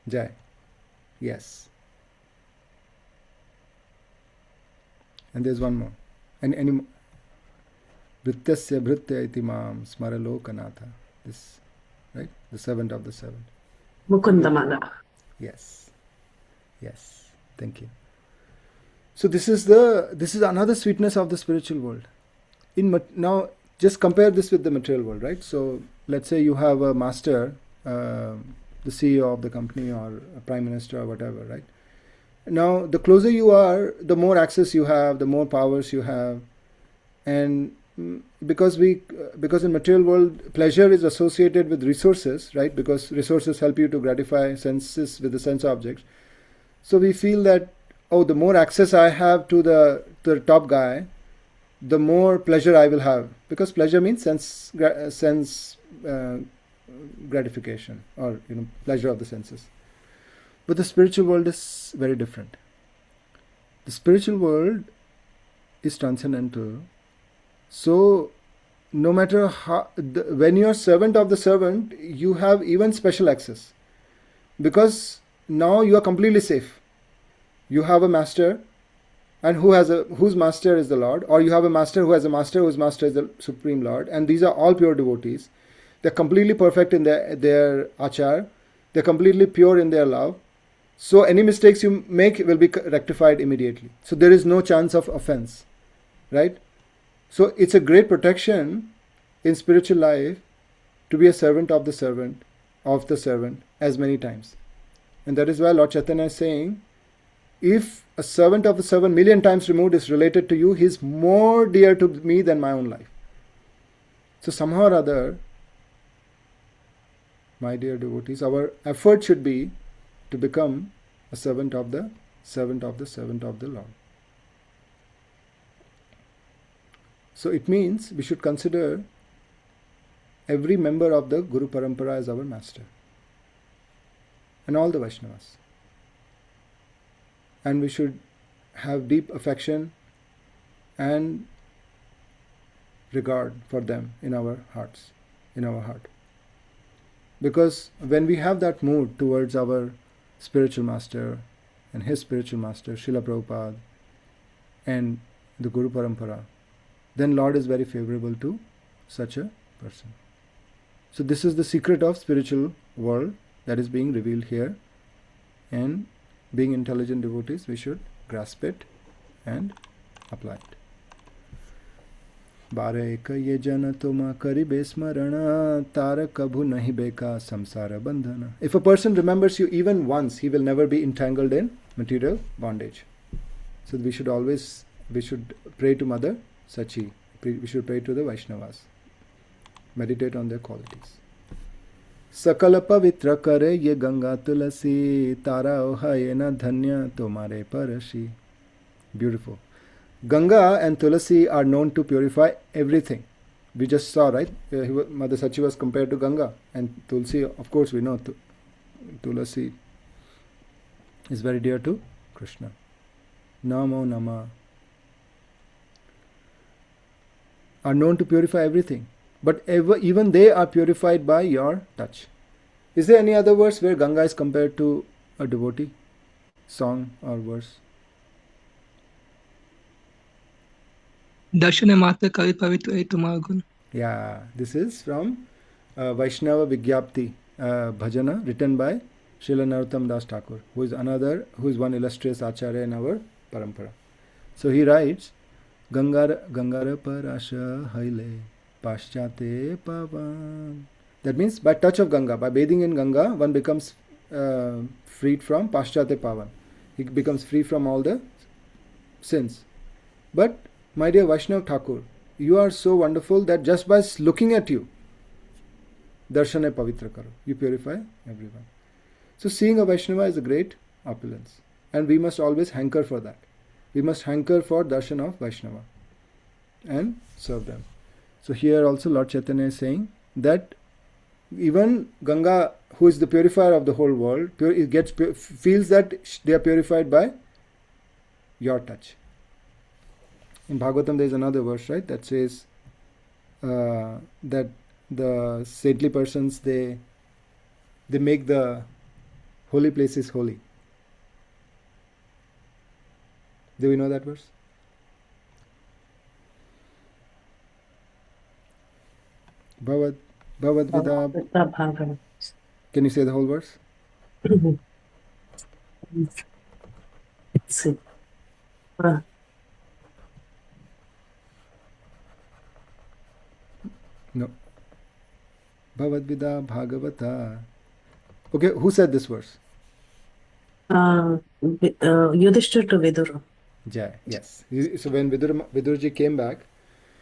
Jai. Yes. And there's one more. And any more? Vrittasya Bhritya Itimam Smaralokanatha. This, right? The servant of the servant. Mukundamala. Yes. Thank you. So this is another sweetness of the spiritual world. Now, just compare this with the material world, right? So let's say you have a master, the CEO of the company or a prime minister or whatever, right? Now, the closer you are, the more access you have, the more powers you have, and because because in material world, pleasure is associated with resources, right? Because resources help you to gratify senses with the sense objects. So we feel that, oh, the more access I have to the top guy, the more pleasure I will have, because pleasure means sense gratification, or pleasure of the senses. But the spiritual world is very different. The spiritual world is transcendental. So no matter how, when you are servant of the servant, you have even special access, because now you are completely safe. You have a master, and whose master is the Lord, or you have a master who has a master whose master is the Supreme Lord, and these are all pure devotees. They're completely perfect in their achar. They're completely pure in their love. So any mistakes you make will be rectified immediately. So there is no chance of offense, right? So it's a great protection in spiritual life to be a servant of the servant as many times. And that is why Lord Chaitanya is saying, if a servant of the servant million times removed is related to you, he is more dear to me than my own life. So somehow or other, my dear devotees, our effort should be to become a servant of the servant of the servant of the Lord. So it means we should consider every member of the Guru Parampara as our master, and all the Vaishnavas. And we should have deep affection and regard for them in our hearts, in our heart. Because when we have that mood towards our spiritual master and his spiritual master, Srila Prabhupada, and the Guru Parampara, then Lord is very favorable to such a person. So this is the secret of spiritual world that is being revealed here, and being intelligent devotees, we should grasp it and apply it. बारे कये जन तुम करिबे स्मरण तार कभु नहीं बेका samsara bandhana. If a person remembers you even once, he will never be entangled in material bondage. So we should pray to Mother Sachi. We should pray to the Vaishnavas. Meditate on their qualities. सकल पवित्र करे ये गंगा तुलसी तारा ओहाये न धन्य तुम्हारे परशी. Beautiful. Ganga and Tulasi are known to purify everything. We just saw, right? Mother Sachi was compared to Ganga, and Tulsi, of course, we know Tulasi is very dear to Krishna. Namo Nama are known to purify everything, but even they are purified by your touch. Is there any other verse where Ganga is compared to a devotee? Song or verse? दर्शन मात्र कवि पवित्र है तुम्हारा गुण. Yeah, this is from Vaishnava Vigyapti Bhajana, written by Srila Narottam Das Thakur, who is one illustrious acharya in our parampara. So he writes, Gangara parasha haile paschate pavan. That means by touch of Ganga, by bathing in Ganga, one becomes freed from paschate pavan. He becomes free from all the sins. But my dear Vaishnav Thakur, you are so wonderful that just by looking at you, darshane pavitra karo, you purify everyone. So seeing a Vaishnava is a great opulence, and we must always hanker for that. We must hanker for darshan of Vaishnava and serve them. So here also Lord Chaitanya is saying that even Ganga, who is the purifier of the whole world, feels that they are purified by your touch. In Bhagavatam there is another verse, right, that says that the saintly persons, they make the holy places holy. Do we know that verse? Bhavad Vida. Can you say the whole verse? It's No. Bhavad Vida Bhagavata. Okay, who said this verse? Yudhishthira to Vidura. Jai, yes. So when Vidurji came back,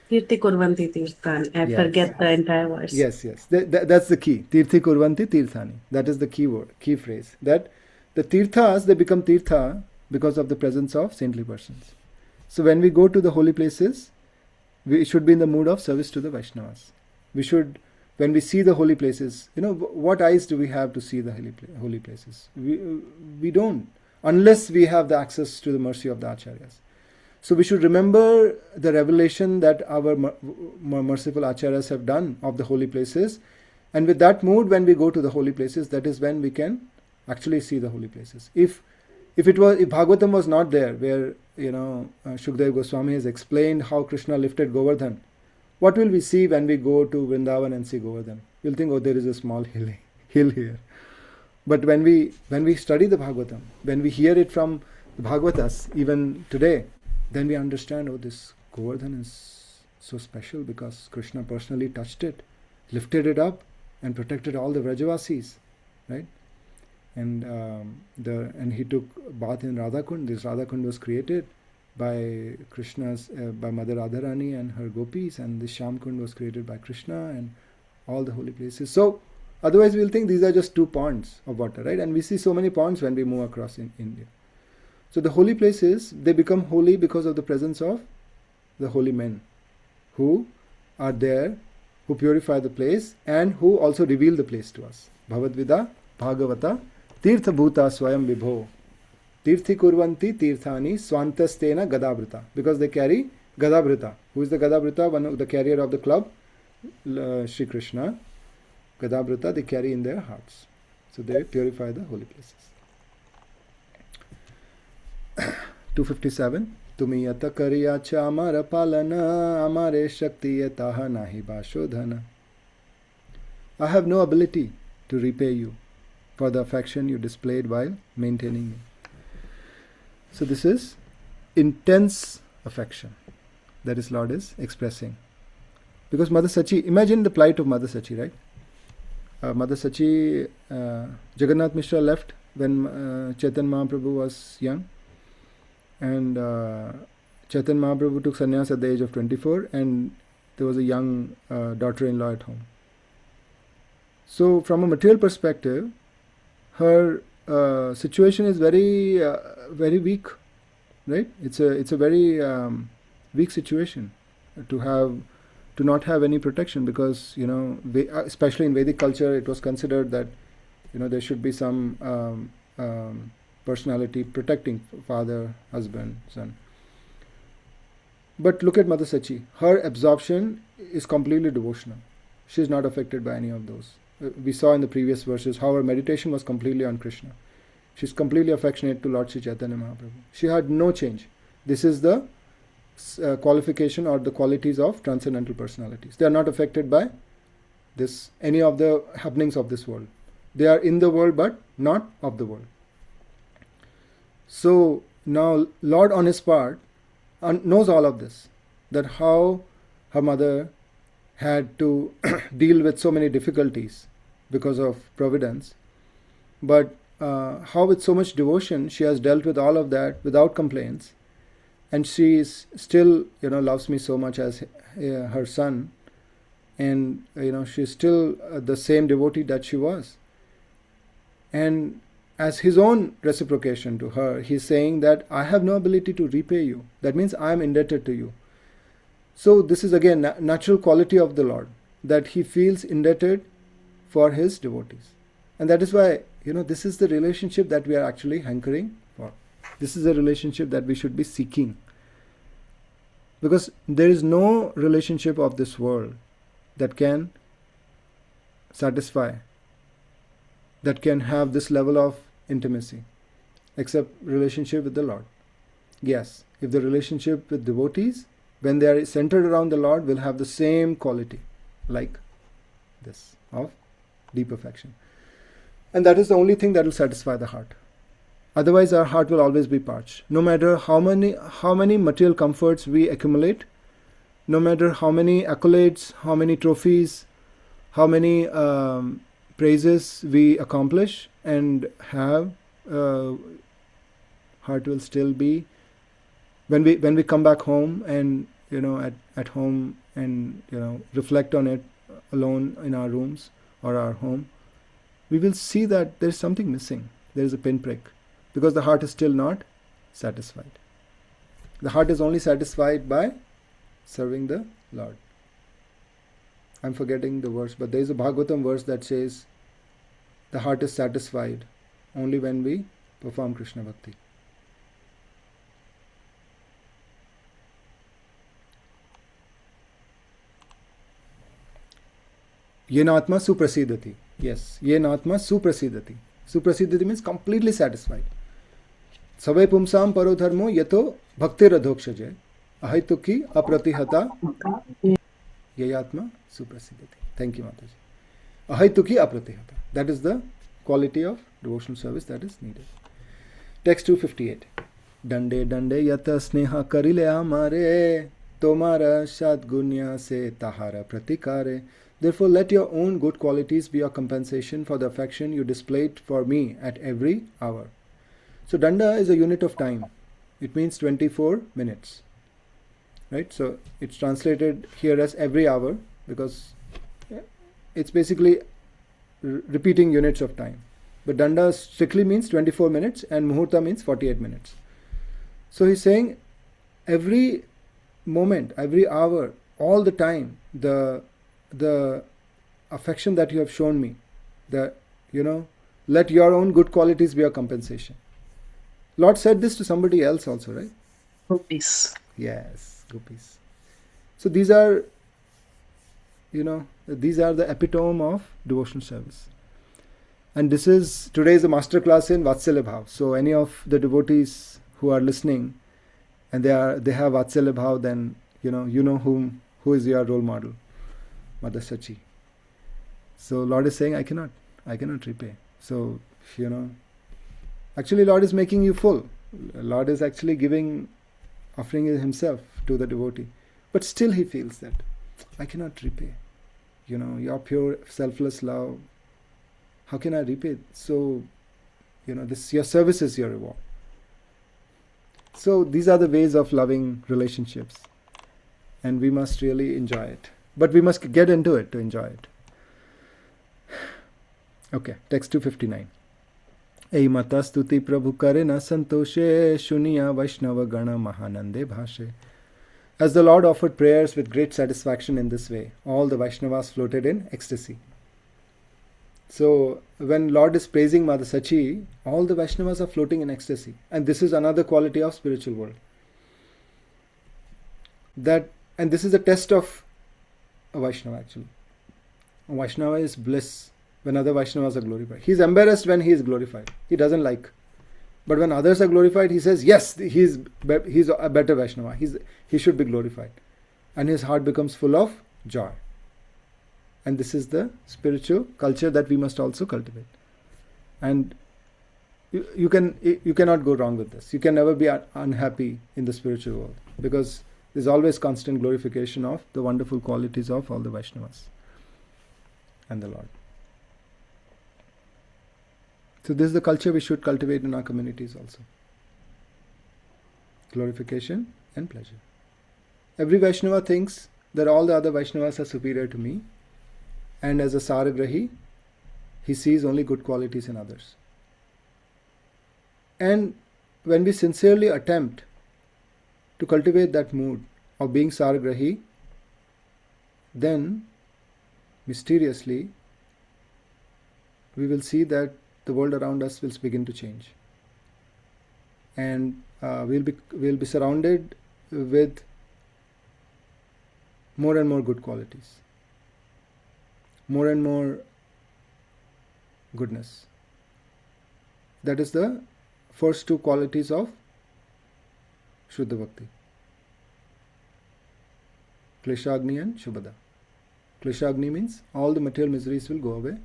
Kirti kurvanti tirthani. I forget the entire verse. Yes. That's the key. Tirthi kurvanti tirthani. That is the key word, key phrase. That the tirthas, they become tirtha because of the presence of saintly persons. So when we go to the holy places, we should be in the mood of service to the Vaishnavas. We should, when we see the holy places, what eyes do we have to see the holy places? We don't, unless we have the access to the mercy of the Acharyas. So we should remember the revelation that our merciful Acharyas have done of the holy places. And with that mood, when we go to the holy places, that is when we can actually see the holy places. If Bhagavatam was not there, where Shukdev Goswami has explained how Krishna lifted Govardhan, what will we see when we go to Vrindavan and see Govardhan? We'll think, oh, there is a small hill here. But when we study the Bhagavatam, when we hear it from the Bhagavatas, even today, then we understand, oh, this Govardhan is so special because Krishna personally touched it, lifted it up, and protected all the Vrajavasis, right? And he took bath in Radhakund. This Radhakund was created by by Mother Radharani and her gopis, and this Shamkund was created by Krishna and all the holy places. So otherwise we'll think these are just 2 ponds of water, right? And we see so many ponds when we move across in India. So the holy places, they become holy because of the presence of the holy men who are there, who purify the place and who also reveal the place to us. Bhavadvida Bhagavata Tirtha Bhuta Swayam Vibho Tirthi Kurvanti Tirthani Swantastena Gadabrita, because they carry Gadabrita. Who is the Gadabrita? One of the carrier of the club, Sri Krishna. Gadabrita they carry in their hearts. So they purify the holy places. 257. Tumi yata kariya cha amara palana amare shakti yataha nahi bashodhana. I have no ability to repay you for the affection you displayed while maintaining me. So this is intense affection that his Lord is expressing. Because Mother Sachi, imagine the plight of Mother Sachi, right? Mother Sachi, Jagannath Mishra left when Chaitanya Mahaprabhu was young. And Chaitanya Mahaprabhu took sannyas at the age of 24, and there was a young daughter-in-law at home. So from a material perspective, her situation is very very weak, right? It's a very weak situation to not have any protection, because especially in Vedic culture it was considered that there should be some personality protecting father, husband, son. But look at Mother Sachi. Her absorption is completely devotional. She is not affected by any of those. We saw in the previous verses how her meditation was completely on Krishna. She's completely affectionate to Lord Sri Chaitanya Mahaprabhu. She had no change. This is the qualification or the qualities of transcendental personalities. They are not affected by any of the happenings of this world. They are in the world but not of the world. So now Lord on his part knows all of this, that how her mother had to deal with so many difficulties because of providence, but how with so much devotion she has dealt with all of that without complaints, and she is still loves me so much as her son, and she is still the same devotee that she was. And as his own reciprocation to her, he is saying that I have no ability to repay you. That means I am indebted to you. So this is again natural quality of the Lord, that he feels indebted for his devotees. And that is why, this is the relationship that we are actually hankering for. This is a relationship that we should be seeking. Because there is no relationship of this world that can satisfy, that can have this level of intimacy, except relationship with the Lord. Yes, if the relationship with devotees, when they are centered around the Lord, will have the same quality like this of deep affection. And that is the only thing that will satisfy the heart. Otherwise our heart will always be parched. No matter how many material comforts we accumulate, no matter how many accolades, how many trophies, how many praises we accomplish and have, heart will still be, when we come back home and at home and reflect on it alone in our rooms or our home, we will see that there is something missing. There is a pinprick, because the heart is still not satisfied. The heart is only satisfied by serving the Lord. I'm forgetting the verse, but there is a Bhagavatam verse that says the heart is satisfied only when we perform Krishna Bhakti. Yenatma suprasidati. Yes, yenatma suprasidati. Suprasidati means completely satisfied. Savai pumsam paro dharmo yato bhakti radhokshaje ahaituki apratihata yayatma suprasidati. Thank you, Mataji. Ahaituki apratihata. That is the quality of devotional service that is needed. Text 258. Dande dande yata sneha karile amare tomara sadgunya se tahara pratikare. Therefore, let your own good qualities be your compensation for the affection you displayed for me at every hour. So, danda is a unit of time. It means 24 minutes. Right? So, it's translated here as every hour because it's basically repeating units of time. But danda strictly means 24 minutes and muhurta means 48 minutes. So, he's saying every moment, every hour, all the time, the affection that you have shown me, let your own good qualities be your compensation. Lord said this to somebody else also, right? Gopis. Yes, gopis. So these are the epitome of devotional service. And today is a master class in Vatsalya Bhav. So any of the devotees who are listening and they have Vatsalya Bhav, then who is your role model. Mother Sachi. So Lord is saying, I cannot repay. So, actually Lord is making you full. Lord is actually offering himself to the devotee. But still he feels that, I cannot repay. Your pure selfless love, how can I repay? So, your service is your reward. So these are the ways of loving relationships. And we must really enjoy it. But we must get into it to enjoy it. Okay, text 259. Ei mata stuti prabhu karena santoshe shuniya vaishnava gana mahanande bhashe. As the Lord offered prayers with great satisfaction in this way, all the Vaishnavas floated in ecstasy. So when Lord is praising Mother Sachi, all the Vaishnavas are floating in ecstasy. And this is another quality of spiritual world. And this is a test of a Vaishnava actually. A Vaishnava is bliss when other Vaishnavas are glorified. He is embarrassed when he is glorified. He doesn't like. But when others are glorified, he says, yes, he's a better Vaishnava. He should be glorified. And his heart becomes full of joy. And this is the spiritual culture that we must also cultivate. And you cannot go wrong with this. You can never be unhappy in the spiritual world because there's always constant glorification of the wonderful qualities of all the Vaishnavas and the Lord. So this is the culture we should cultivate in our communities also. Glorification and pleasure. Every Vaishnava thinks that all the other Vaishnavas are superior to me, and as a Saragrahi, he sees only good qualities in others. And when we sincerely attempt to cultivate that mood of being Saragrahi, then mysteriously we will see that the world around us will begin to change. And we'll be surrounded with more and more good qualities, more and more goodness. That is the first two qualities of Shuddha Bhakti. Kleshagni and Shubhada. Kleshagni means all the material miseries will go away,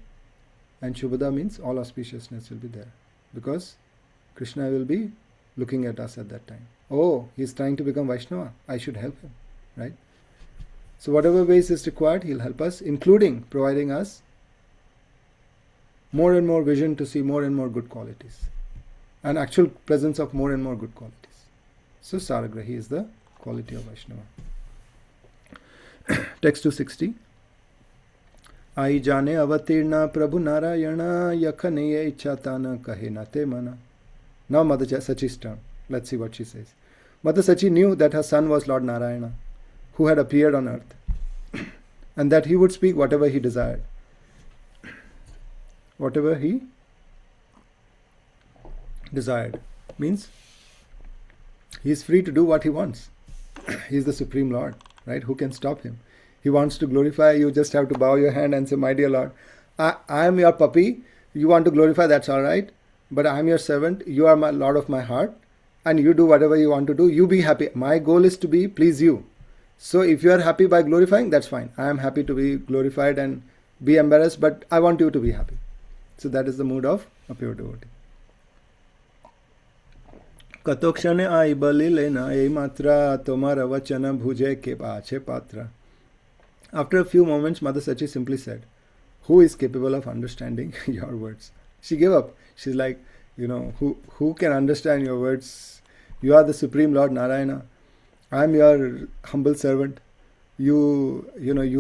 and Shubhada means all auspiciousness will be there, because Krishna will be looking at us at that time. Oh, he is trying to become Vaishnava, I should help him, right? So whatever ways is required, he'll help us, including providing us more and more vision to see more and more good qualities, and actual presence of more and more good qualities. So Saragrahi is the quality of Vaishnava. Text 260. Ai jane avatirna Prabhu Narayana yakhane ichatana kahe nate mana. Now Mother Sachi's turn. Let's see what she says. Mother Sachi knew that her son was Lord Narayana, who had appeared on earth, and that he would speak whatever he desired. Whatever he desired means he is free to do what he wants. He is the Supreme Lord, right? Who can stop him? He wants to glorify, you just have to bow your hand and say, my dear Lord, I am your puppy. You want to glorify, that's all right. But I am your servant. You are my Lord of my heart. And you do whatever you want to do. You be happy. My goal is to please you. So if you are happy by glorifying, that's fine. I am happy to be glorified and be embarrassed, but I want you to be happy. So that is the mood of a pure devotee. Katokshane ai balilena ei matra tomara vachana bhuje ke pache patra. After a few moments, Mother Sachi simply said, who is capable of understanding your words? She gave up. She's like, who can understand your words? You are the Supreme Lord Narayana. I am your humble servant. You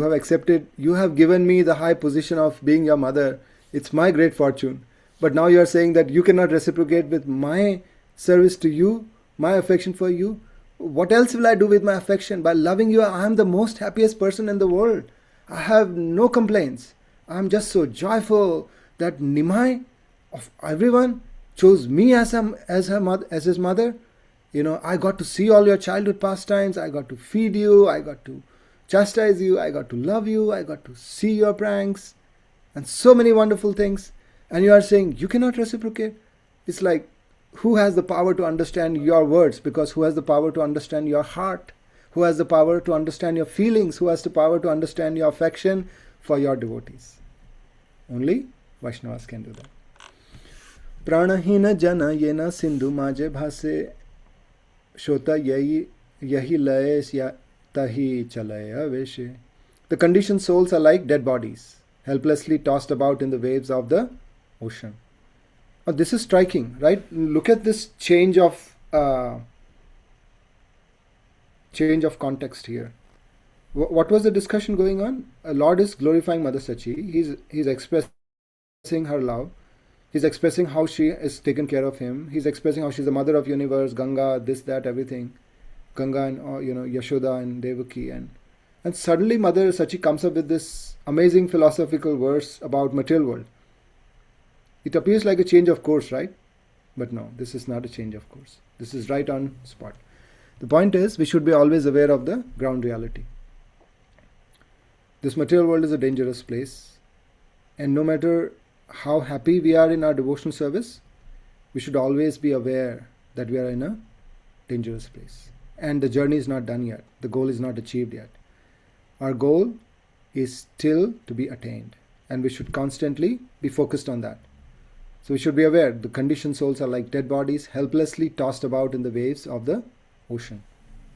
have accepted, you have given me the high position of being your mother. It's my great fortune. But now you are saying that you cannot reciprocate with my service to you, my affection for you. What else will I do with my affection? By loving you, I am the most happiest person in the world. I have no complaints. I am just so joyful that Nimai of everyone chose me as his mother. I got to see all your childhood pastimes. I got to feed you. I got to chastise you. I got to love you. I got to see your pranks and so many wonderful things. And you are saying you cannot reciprocate. It's like, who has the power to understand your words? Because who has the power to understand your heart? Who has the power to understand your feelings? Who has the power to understand your affection for your devotees? Only Vaishnavas can do that. Pranahina jana yena sindhu maje bhase shota yahi laye tahi chalaya veshe. The conditioned souls are like dead bodies, helplessly tossed about in the waves of the ocean. Now, this is striking, right? Look at this change of context here. What was the discussion going on? Lord is glorifying Mother Sachi. He's expressing her love. He's expressing how she is taken care of him. He's expressing how she's the mother of universe, Ganga, this, that, everything. Ganga and Yashoda and Devaki, and suddenly Mother Sachi comes up with this amazing philosophical verse about material world. It appears like a change of course, right? But no, this is not a change of course. This is right on spot. The point is, we should be always aware of the ground reality. This material world is a dangerous place, and no matter how happy we are in our devotional service, we should always be aware that we are in a dangerous place. And the journey is not done yet. The goal is not achieved yet. Our goal is still to be attained, and we should constantly be focused on that. So we should be aware, the conditioned souls are like dead bodies, helplessly tossed about in the waves of the ocean.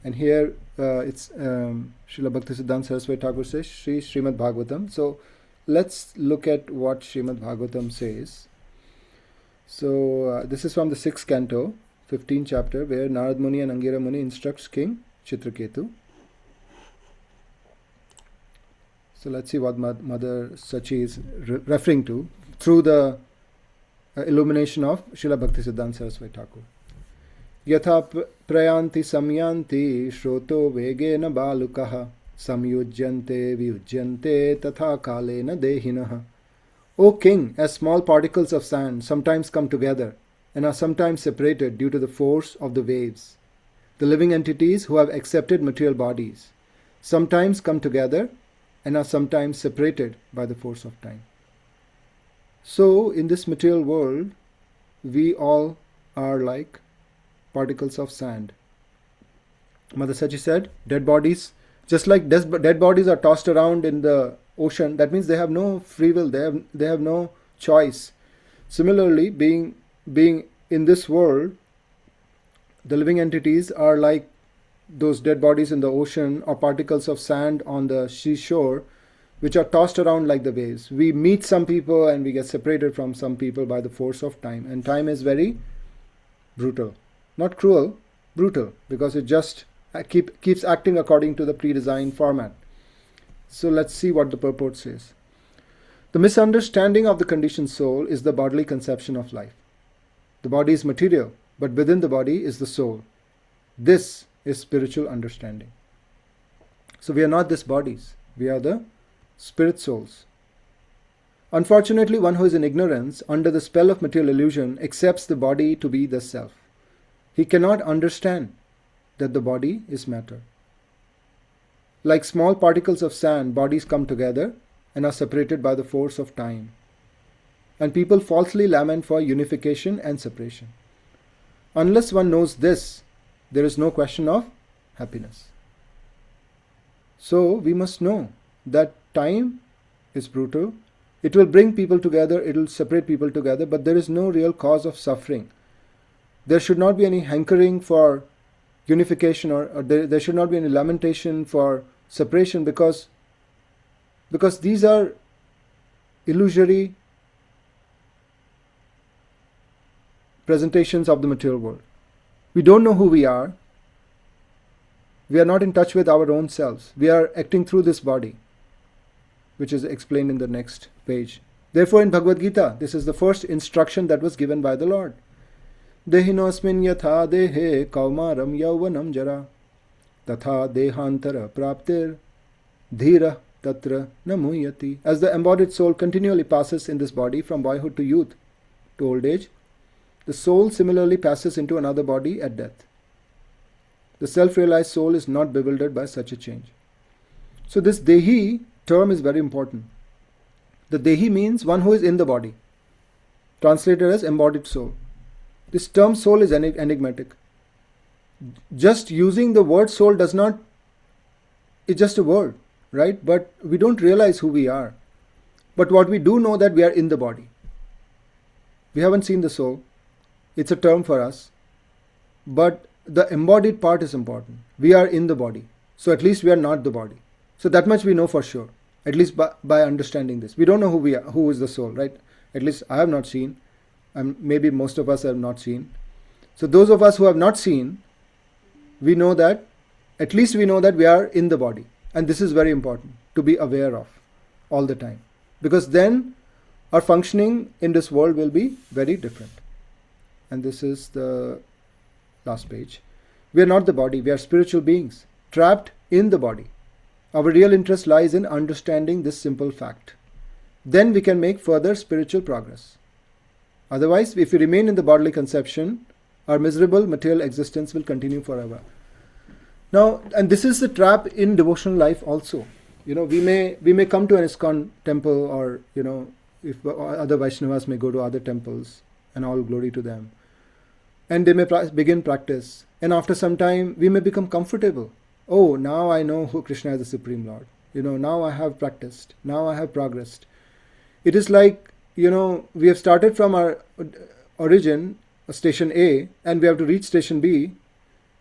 And here it's Srila Bhaktisiddhanta Saraswati Thakur says, Srimad Bhagavatam. So let's look at what Srimad Bhagavatam says. So this is from the 6th canto, 15th chapter, where Narad Muni and Angira Muni instructs King Chitraketu. So let's see what Mother Sachi is referring to through the illumination of Srila Bhaktisiddhanta Saraswati Thakur. Yatha prayanti samyanti shroto vegena balukaha samyujyante vyujyante tatha kalena dehinaha. O King, as small particles of sand sometimes come together and are sometimes separated due to the force of the waves, the living entities who have accepted material bodies sometimes come together and are sometimes separated by the force of time. So, in this material world, we all are like particles of sand. Mother Sachi said, dead bodies, just like dead bodies are tossed around in the ocean, that means they have no free will, they have no choice. Similarly, being in this world, the living entities are like those dead bodies in the ocean or particles of sand on the seashore, which are tossed around like the waves. We meet some people and we get separated from some people by the force of time. And time is very brutal. Not cruel, brutal, because it just keeps acting according to the pre-designed format. So let's see what the purport says. The misunderstanding of the conditioned soul is the bodily conception of life. The body is material, but within the body is the soul. This is spiritual understanding. So we are not these bodies, we are the spirit souls. Unfortunately, one who is in ignorance, under the spell of material illusion, accepts the body to be the self. He cannot understand that the body is matter. Like small particles of sand, bodies come together and are separated by the force of time. And people falsely lament for unification and separation. Unless one knows this, there is no question of happiness. So we must know that time is brutal. It will bring people together, it will separate people together, but there is no real cause of suffering. There should not be any hankering for unification, or there should not be any lamentation for separation, because these are illusory presentations of the material world. We don't know who we are. We are not in touch with our own selves. We are acting through this body, which is explained in the next page. Therefore, in Bhagavad Gita, this is the first instruction that was given by the Lord. Dehinosmin yatha dehe kaumaram yauvanam jara tatha dehantara praptir dhira tatra namuyati. As the embodied soul continually passes in this body from boyhood to youth to old age, the soul similarly passes into another body at death. The self-realized soul is not bewildered by such a change. So this Dehi term is very important. The Dehi means one who is in the body, translated as embodied soul. This term soul is enigmatic. Just using the word soul does not, it's just a word, right? But we don't realize who we are. But what we do know that we are in the body. We haven't seen the soul. It's a term for us. But the embodied part is important. We are in the body. So at least we are not the body. So that much we know for sure. At least by understanding this. We don't know who we are, who is the soul, right? At least I have not seen. And maybe most of us have not seen. So those of us who have not seen, we know that, at least we know that we are in the body. And this is very important to be aware of all the time. Because then our functioning in this world will be very different. And this is the last page. We are not the body, we are spiritual beings, trapped in the body. Our real interest lies in understanding this simple fact. Then we can make further spiritual progress. Otherwise, if we remain in the bodily conception, our miserable material existence will continue forever. Now, and this is the trap in devotional life also. We may come to an ISKCON temple, or if other Vaishnavas may go to other temples, and all glory to them. And they may begin practice. And after some time, we may become comfortable. Oh, now I know who Krishna is, the Supreme Lord. Now I have practiced. Now I have progressed. It is like, we have started from our origin, station A, and we have to reach station B.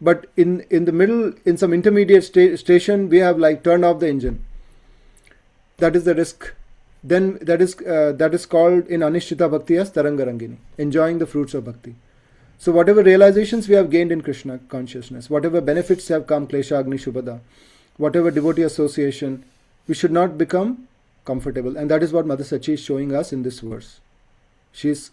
But in the middle, in some intermediate station, we have turned off the engine. That is the risk. Then that is called in Anishtita Bhakti as Tarangarangini, enjoying the fruits of bhakti. So whatever realizations we have gained in Krishna consciousness, whatever benefits have come, Klesha Agni Shubhada, whatever devotee association, we should not become comfortable. And that is what Mother Sachi is showing us in this verse. She is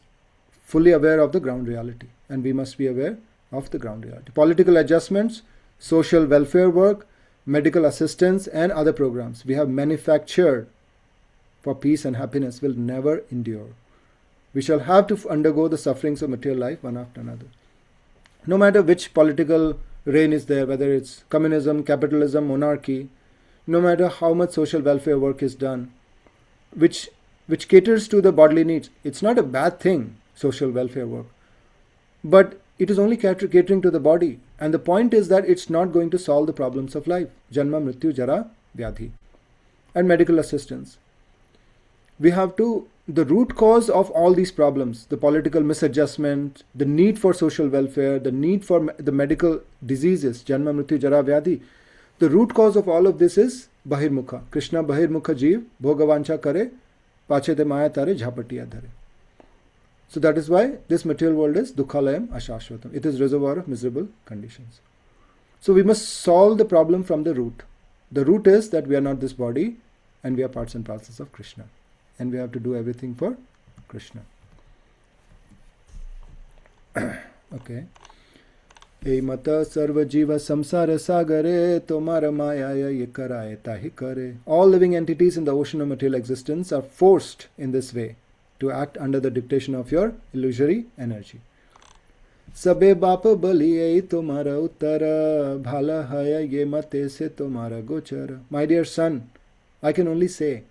fully aware of the ground reality, and we must be aware of the ground reality. Political adjustments, social welfare work, medical assistance, and other programs we have manufactured for peace and happiness will never endure. We shall have to undergo the sufferings of material life one after another. No matter which political reign is there, whether it's communism, capitalism, monarchy, no matter how much social welfare work is done, which caters to the bodily needs. It's not a bad thing, social welfare work. But it is only catering to the body. And the point is that it's not going to solve the problems of life. Janma, Mrityu, Jara, Vyadhi. And medical assistance. We have to, the root cause of all these problems, the political misadjustment, the need for social welfare, the need for the medical diseases, Janma, Mrityu, Jara, Vyadhi, the root cause of all of this is Bahirmukha. Krishna Bahirmukha Jeev, Bhogavancha Kare, Pachete Maya Tare, Jhapatiya Dhare. So that is why this material world is Dukhalayam Ashashvatam. It is reservoir of miserable conditions. So we must solve the problem from the root. The root is that we are not this body, and we are parts and parcels of Krishna. And we have to do everything for Krishna. Okay. ए मत सर्व जीव samsara sagare tomara maya ye karaye tahi kare. All living entities in the ocean of material existence are forced in this way to act under the dictation of your illusory energy. Sabe bapa bali tomara uttara bhala haya ye mate se tomara gochara. My dear son, I can only say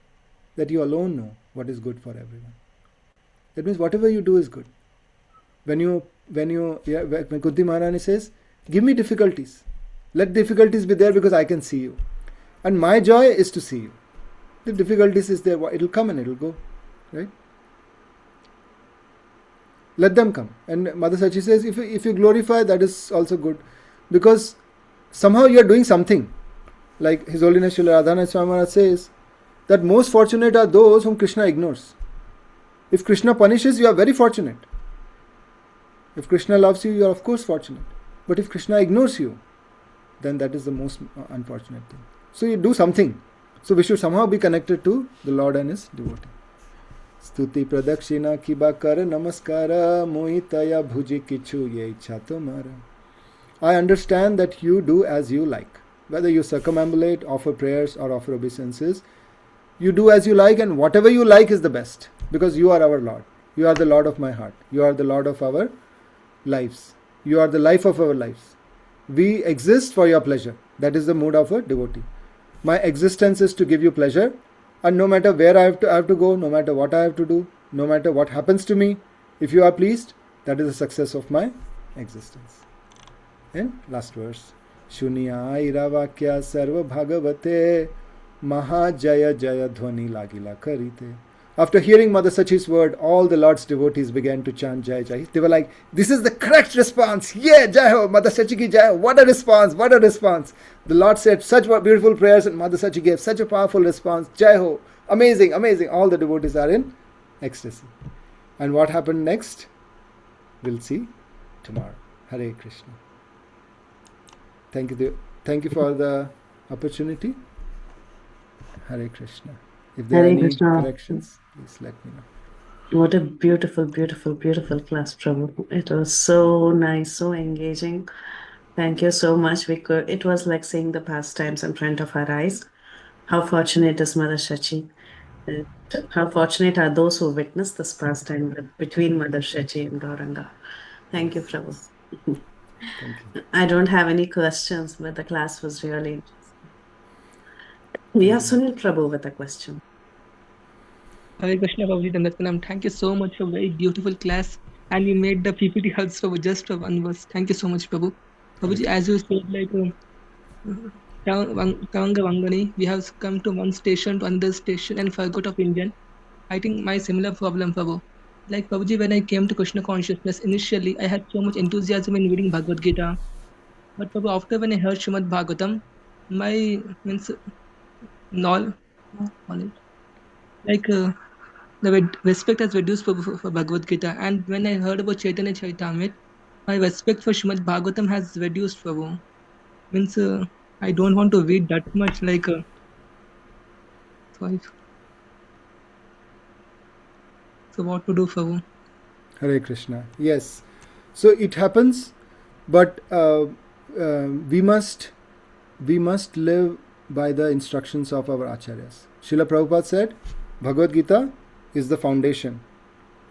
that you alone know what is good for everyone. That means whatever you do is good. When Kunti Maharani says, give me difficulties. Let difficulties be there because I can see you. And my joy is to see you. The difficulties is there, it will come and it will go. Right? Let them come. And Mother Sachi says, if you glorify, that is also good. Because somehow you are doing something. Like His Holiness Srila Radhanath Swami Maharaj says, that most fortunate are those whom Krishna ignores. If Krishna punishes, you are very fortunate. If Krishna loves you, you are of course fortunate. But if Krishna ignores you, then that is the most unfortunate thing. So you do something. So we should somehow be connected to the Lord and His devotee. Stuti pradakshina kiba kar namaskara mohitaya bhuji kichu ye ichha tumara. I understand that you do as you like. Whether you circumambulate, offer prayers or offer obeisances, you do as you like, and whatever you like is the best. Because you are our Lord. You are the Lord of my heart. You are the Lord of our lives. You are the life of our lives. We exist for your pleasure. That is the mood of a devotee. My existence is to give you pleasure, and no matter where I have to go, no matter what I have to do, no matter what happens to me, if you are pleased, that is the success of my existence. And last verse. Shuniya iravakya sarva bhagavate maha jaya jaya dhvani lagila karite. After hearing Mother Sachi's word, all the Lord's devotees began to chant Jai Jai. They were like, this is the correct response. Yeah, Jai Ho, Mother Sachi ki Jai Ho. What a response, what a response. The Lord said such beautiful prayers and Mother Sachi gave such a powerful response. Jai Ho, amazing, amazing. All the devotees are in ecstasy. And what happened next? We'll see tomorrow. Hare Krishna. Thank you for the opportunity. Hare Krishna. If there are Hare any Krishna. corrections, please let me know. What a beautiful, beautiful, beautiful class, Prabhu. It was so nice, so engaging. Thank you so much. It was like seeing the pastimes in front of our eyes. How fortunate is Mother Shachi. How fortunate are those who witnessed this pastime between Mother Shachi and Gauranga. Thank you, Prabhu. Thank you. I don't have any questions, but the class was really interesting. We have Sunil Prabhu with a question. Hare Krishna, Prabhuji Dandatkanam. Thank you so much for a very beautiful class. And you made the PPT also just for one verse. Thank you so much, Prabhu. Prabhuji, as you said, like Kavanga Vangani, we have come to one station to another station and forgot of Indian. I think my similar problem, Prabhu. Like Prabhuji, when I came to Krishna consciousness, initially I had so much enthusiasm in reading Bhagavad Gita. But Prabhu, after when I heard Srimad Bhagavatam, my knowledge, like the respect has reduced for Bhagavad Gita. And when I heard about Chaitanya Charitamrita, my respect for Srimad Bhagavatam has reduced, Prabhu. I don't want to read that much, like so what to do, Prabhu? Hare Krishna. Yes. So it happens, but we must live by the instructions of our acharyas. Srila Prabhupada said, Bhagavad Gita is the foundation,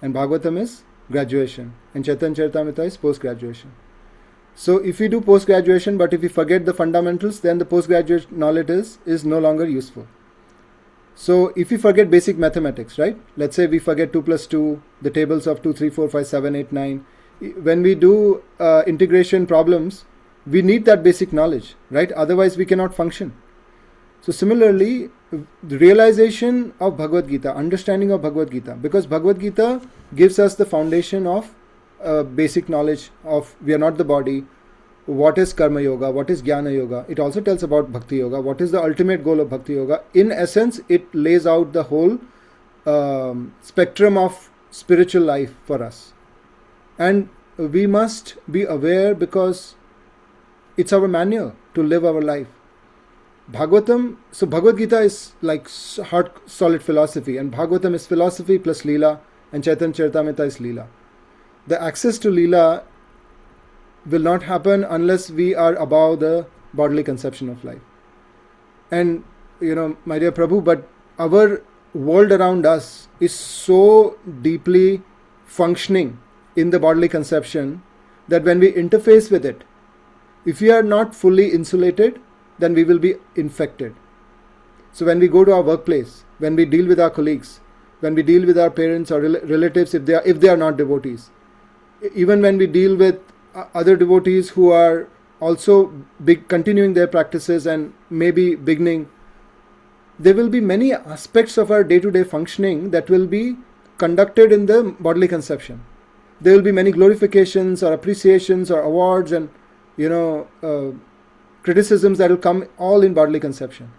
and Bhagavatam is graduation, and Chaitanya Charitamrita is post-graduation. So if we do post-graduation, but if we forget the fundamentals, then the post-graduate knowledge is no longer useful. So if we forget basic mathematics, right? Let's say we forget 2 plus 2, the tables of 2, 3, 4, 5, 7, 8, 9. When we do integration problems, we need that basic knowledge, right? Otherwise we cannot function. So similarly, the realization of Bhagavad Gita, understanding of Bhagavad Gita, because Bhagavad Gita gives us the foundation of basic knowledge of we are not the body, what is Karma Yoga, what is Jnana Yoga. It also tells about Bhakti Yoga, what is the ultimate goal of Bhakti Yoga. In essence, it lays out the whole spectrum of spiritual life for us. And we must be aware because it's our manual to live our life. Bhagavatam, so Bhagavad Gita is like hard, solid philosophy, and Bhagavatam is philosophy plus Leela, and Chaitanya Charitamrita is Leela. The access to Leela will not happen unless we are above the bodily conception of life. And my dear Prabhu, but our world around us is so deeply functioning in the bodily conception that when we interface with it, if we are not fully insulated, then we will be infected. So when we go to our workplace, when we deal with our colleagues, when we deal with our parents or relatives, if they are not devotees, even when we deal with other devotees who are also continuing their practices and maybe beginning, there will be many aspects of our day-to-day functioning that will be conducted in the bodily conception. There will be many glorifications or appreciations or awards and criticisms that will come all in bodily conception.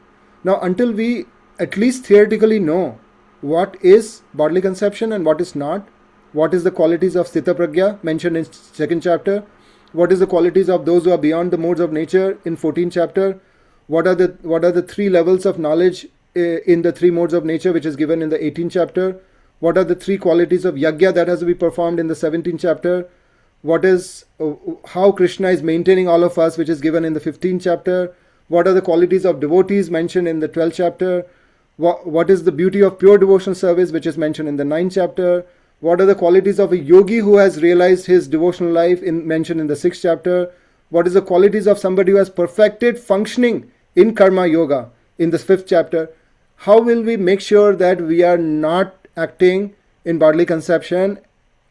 Now, until we at least theoretically know what is bodily conception and what is not, what is the qualities of Sthita Pragya mentioned in 2nd chapter, what is the qualities of those who are beyond the modes of nature in 14th chapter, what are the 3 levels of knowledge in the 3 modes of nature which is given in the 18th chapter, what are the 3 qualities of yagya that has to be performed in the 17th chapter, what is how Krishna is maintaining all of us which is given in the 15th chapter, what are the qualities of devotees mentioned in the 12th chapter, what is the beauty of pure devotional service which is mentioned in the 9th chapter, what are the qualities of a yogi who has realized his devotional life mentioned in the 6th chapter, what is the qualities of somebody who has perfected functioning in karma yoga in the 5th chapter. How will we make sure that we are not acting in bodily conception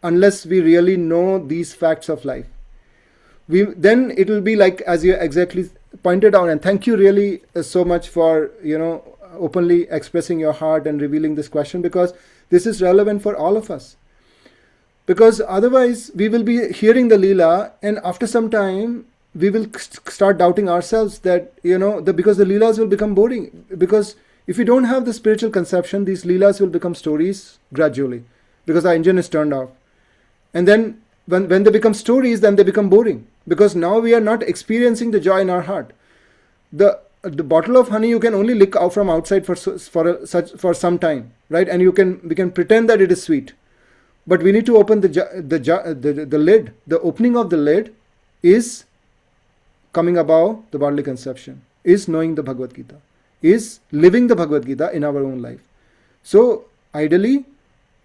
unless we really know these facts of life? Then it will be like, as you exactly pointed out, and thank you really so much for openly expressing your heart and revealing this question, because this is relevant for all of us. Because otherwise we will be hearing the Leela, and after some time we will start doubting ourselves that because the Leelas will become boring. Because if we don't have the spiritual conception, these Leelas will become stories gradually, because our engine is turned off. And then when they become stories, then they become boring, because now we are not experiencing the joy in our heart. The bottle of honey you can only lick out from outside for some time, right? And we can pretend that it is sweet, but we need to open the lid. The opening of the lid is coming above the bodily conception, is knowing the Bhagavad Gita, is living the Bhagavad Gita in our own life. So ideally,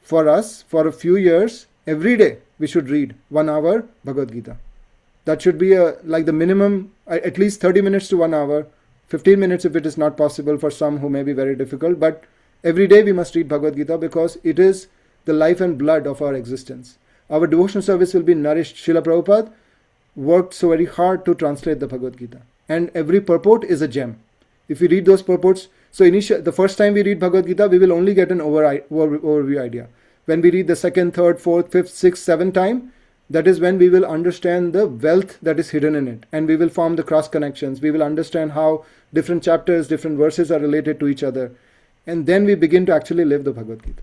for us, for a few years, every day we should read 1 hour Bhagavad Gita. That should be like the minimum, at least 30 minutes to 1 hour, 15 minutes if it is not possible for some who may be very difficult. But every day we must read Bhagavad Gita, because it is the life and blood of our existence. Our devotional service will be nourished. Srila Prabhupada worked so very hard to translate the Bhagavad Gita, and every purport is a gem. If we read those purports, so the first time we read Bhagavad Gita, we will only get an overview idea. When we read the 2nd, 3rd, 4th, 5th, 6th, 7th time, that is when we will understand the wealth that is hidden in it, and we will form the cross connections. We will understand how different chapters, different verses are related to each other, and then we begin to actually live the Bhagavad Gita.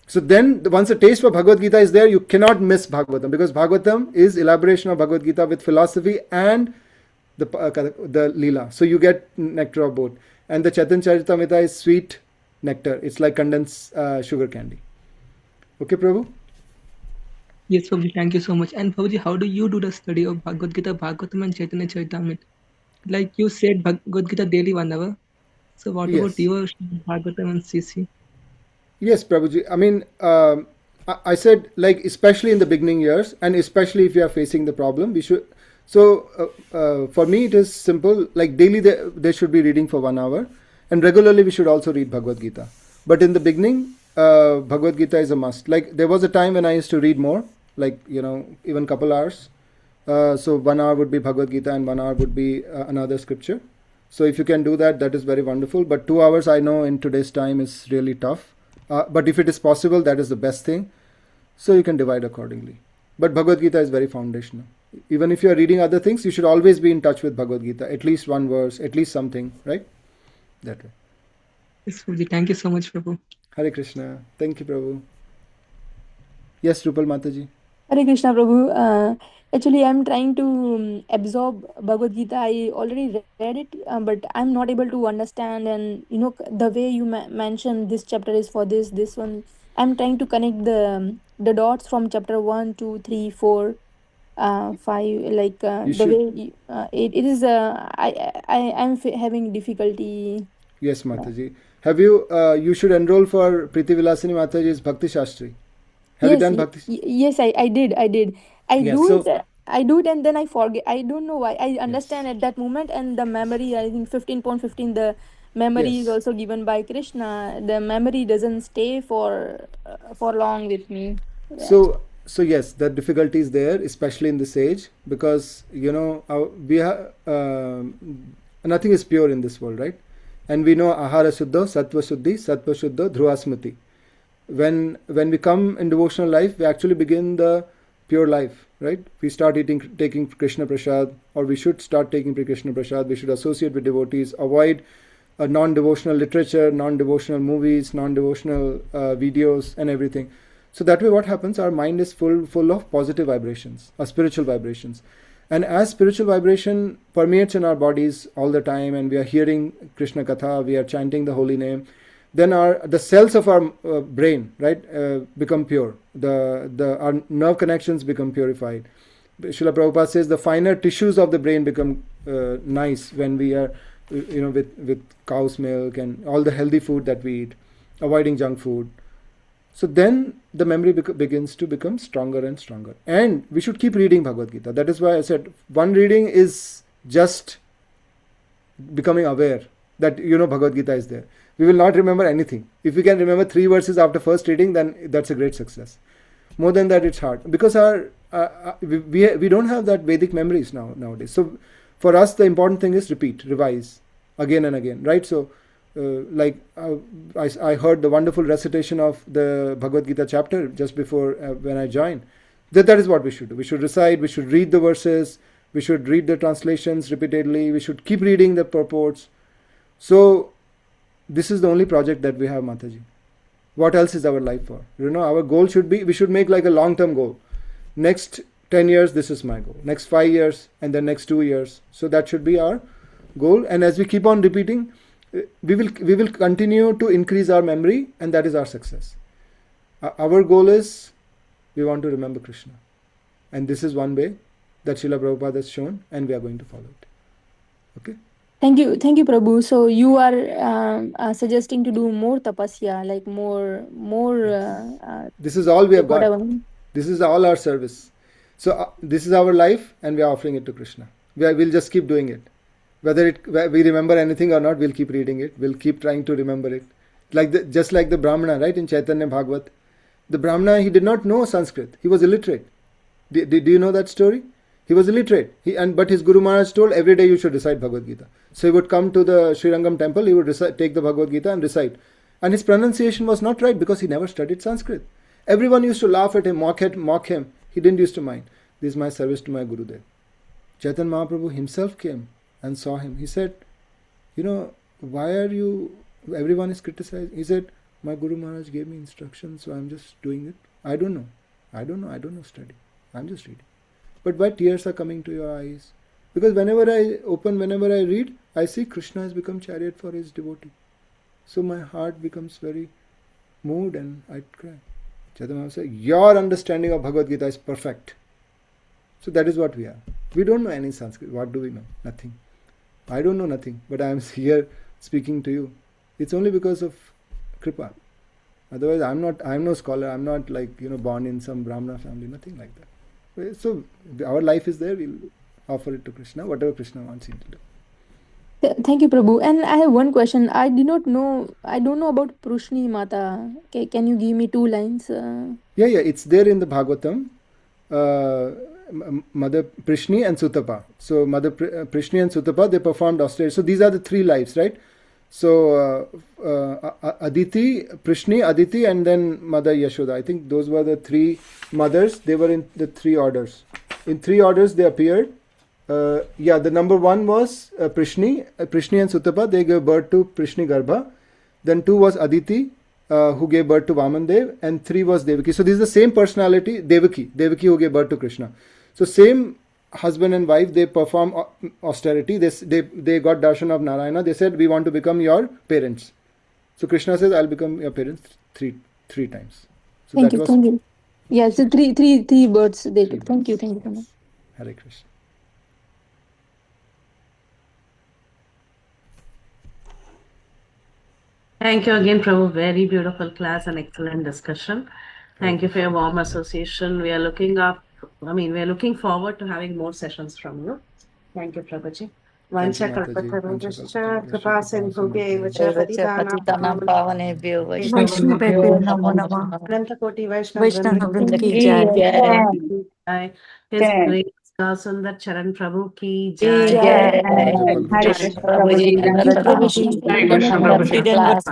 So then, once a taste for Bhagavad Gita is there, you cannot miss Bhagavatam, because Bhagavatam is elaboration of Bhagavad Gita with philosophy and the Leela. So you get nectar of both. And the Chaitanya Charitamrita is sweet nectar. It's like condensed sugar candy. Okay, Prabhu? Yes, Prabhuji, thank you so much. And Prabhuji, how do you do the study of Bhagavad Gita, Bhagavatam and Chaitanya Charitamrita? Like you said, Bhagavad Gita daily 1 hour. So what about your Bhagavatam and CC? Yes, Prabhuji. I mean, I said, like, especially in the beginning years, and especially if you are facing the problem, we should. So for me, it is simple. Like daily, they should be reading for 1 hour, and regularly we should also read Bhagavad Gita. But in the beginning, Bhagavad Gita is a must. Like there was a time when I used to read more, like even couple hours. So 1 hour would be Bhagavad Gita, and 1 hour would be another scripture. So if you can do that, that is very wonderful. But 2 hours, I know in today's time is really tough. But if it is possible, that is the best thing. So you can divide accordingly. But Bhagavad Gita is very foundational. Even if you are reading other things, you should always be in touch with Bhagavad Gita. At least one verse, at least something, right? That way. Yes, Prabhuji. Thank you so much, Prabhu. Hare Krishna. Thank you, Prabhu. Yes, Rupal Mataji. Hare Krishna Prabhu. Actually, I'm trying to absorb Bhagavad Gita. I already read it, but I'm not able to understand. And the way you mentioned this chapter is for this, this one. I'm trying to connect the dots from chapter 1, 2, 3, 4, 5. Like You the should. way it is. I'm having difficulty. Yes, uh, Mataji. Have you? You should enroll for Priti Vilasini Mataji's Bhakti Shastri. Have you Yes, done Bhakti? yes, I did. I did. I Yes. do it. So I do it and then I forget. I don't know why. I yes, understand at that moment, and the memory, I think 15.15, the memory is yes. also given by Krishna. The memory doesn't stay for long with me. Yeah. So yes, the difficulty is there, especially in this age, because we have nothing is pure in this world, right? And we know ahara suddho, sattva shuddho, dhruva smriti. When we come in devotional life, we actually begin the pure life, right? We start taking Krishna Prasad, or we should start taking Krishna Prasad. We should associate with devotees, avoid non-devotional literature, non-devotional movies, non-devotional videos, and everything. So that way, what happens? Our mind is full of positive vibrations, or spiritual vibrations. And as spiritual vibration permeates in our bodies all the time, and we are hearing Krishna Katha, we are chanting the holy name, then the cells of our brain, right, become pure. Our nerve connections become purified. Srila Prabhupada says the finer tissues of the brain become nice when we are, with cow's milk and all the healthy food that we eat, avoiding junk food. So then the memory begins to become stronger and stronger. And we should keep reading Bhagavad Gita. That is why I said one reading is just becoming aware that Bhagavad Gita is there. We will not remember anything. If we can remember 3 verses after first reading, then that's a great success. More than that, it's hard because we don't have that Vedic memories nowadays. So for us, the important thing is repeat, revise again and again, right? So I heard the wonderful recitation of the Bhagavad Gita chapter just before when I joined. That is what we should do. We should recite, we should read the verses, we should read the translations repeatedly, we should keep reading the purports. So this is the only project that we have, Mataji. What else is our life for? Our goal should be, we should make like a long-term goal. Next 10 years, this is my goal. Next 5 years, and then next 2 years. So that should be our goal. And as we keep on repeating, we will continue to increase our memory, and that is our success. Our goal is, we want to remember Krishna. And this is one way that Srila Prabhupada has shown, and we are going to follow it. Okay? Thank you, Prabhu. So you are suggesting to do more tapasya, like more. This is all we have got. Whatever. This is all our service. So this is our life, and we are offering it to Krishna. We'll just keep doing it. Whether we remember anything or not, we'll keep reading it. We'll keep trying to remember it. Just like the Brahmana, right, in Chaitanya Bhagavat. The Brahmana, he did not know Sanskrit. He was illiterate. Do you know that story? He was illiterate. But his Guru Maharaj told every day you should recite Bhagavad Gita. So he would come to the Srirangam temple, he would take the Bhagavad Gita and recite. And his pronunciation was not right because he never studied Sanskrit. Everyone used to laugh at him, mock him. He didn't used to mind. This is my service to my Gurudev. Chaitanya Mahaprabhu himself came and saw him. He said, why are you, everyone is criticizing. He said, my Guru Maharaj gave me instructions, so I'm just doing it. I don't know study. I'm just reading. But why tears are coming to your eyes? Because whenever I read, I see Krishna has become chariot for his devotee. So my heart becomes very moved and I cry. Chaitanya Mahaprabhu said, your understanding of Bhagavad Gita is perfect. So that is what we are. We don't know any Sanskrit. What do we know? Nothing. I don't know nothing, but I am here speaking to you. It's only because of Kripa. Otherwise, I'm no scholar. I'm not born in some Brahmana family. Nothing like that. So our life is there. We'll offer it to Krishna, whatever Krishna wants him to do. Thank you, Prabhu. And I have one question. I don't know about Prushni Mata. Can you give me 2 lines? Yeah, it's there in the Bhagavatam. Mother Prishni and Sutapa. So Mother Prishni and Sutapa, they performed austerity. So these are the 3 lives, right? So Aditi, Prishni, Aditi, and then Mother Yashoda. I think those were the 3 mothers. They were in the 3 orders. In 3 orders they appeared. The number 1 was Prishni and Sutapa. They gave birth to Prishni Garbha. Then 2 was Aditi. who gave birth to Vaman Dev, and 3 was Devaki. So this is the same personality, Devaki who gave birth to Krishna. So same husband and wife, they perform austerity. They got darshan of Narayana. They said, we want to become your parents. So Krishna says, I'll become your parents three times. So Thank that you. was Thank you. Yes, the three birds they took. Thank you. birds. Thank you so much. Hare Krishna. Thank you again, Prabhu. Very beautiful class and excellent discussion. Thank you for your warm association. We are looking forward to having more sessions from you. Thank you, Prabhuji. Thank you, Vancha Mataji. kalpataruscha kripasindhubhye पतितानां पावनेभ्यो वैष्णवेभ्यो वैष्णवेभ्यो नमो नमो नमः। नमः। Anantakoti Vaishnava वैष्णव Vrinda वृंद की की जय Jai. His Grace Gaursundar Charan Prabhu ki की Jai. Jai. Hare Hare Krishna. Krishna Prabhu ji, Thank you, धन्यवाद। Prabhuji. Wonderful class.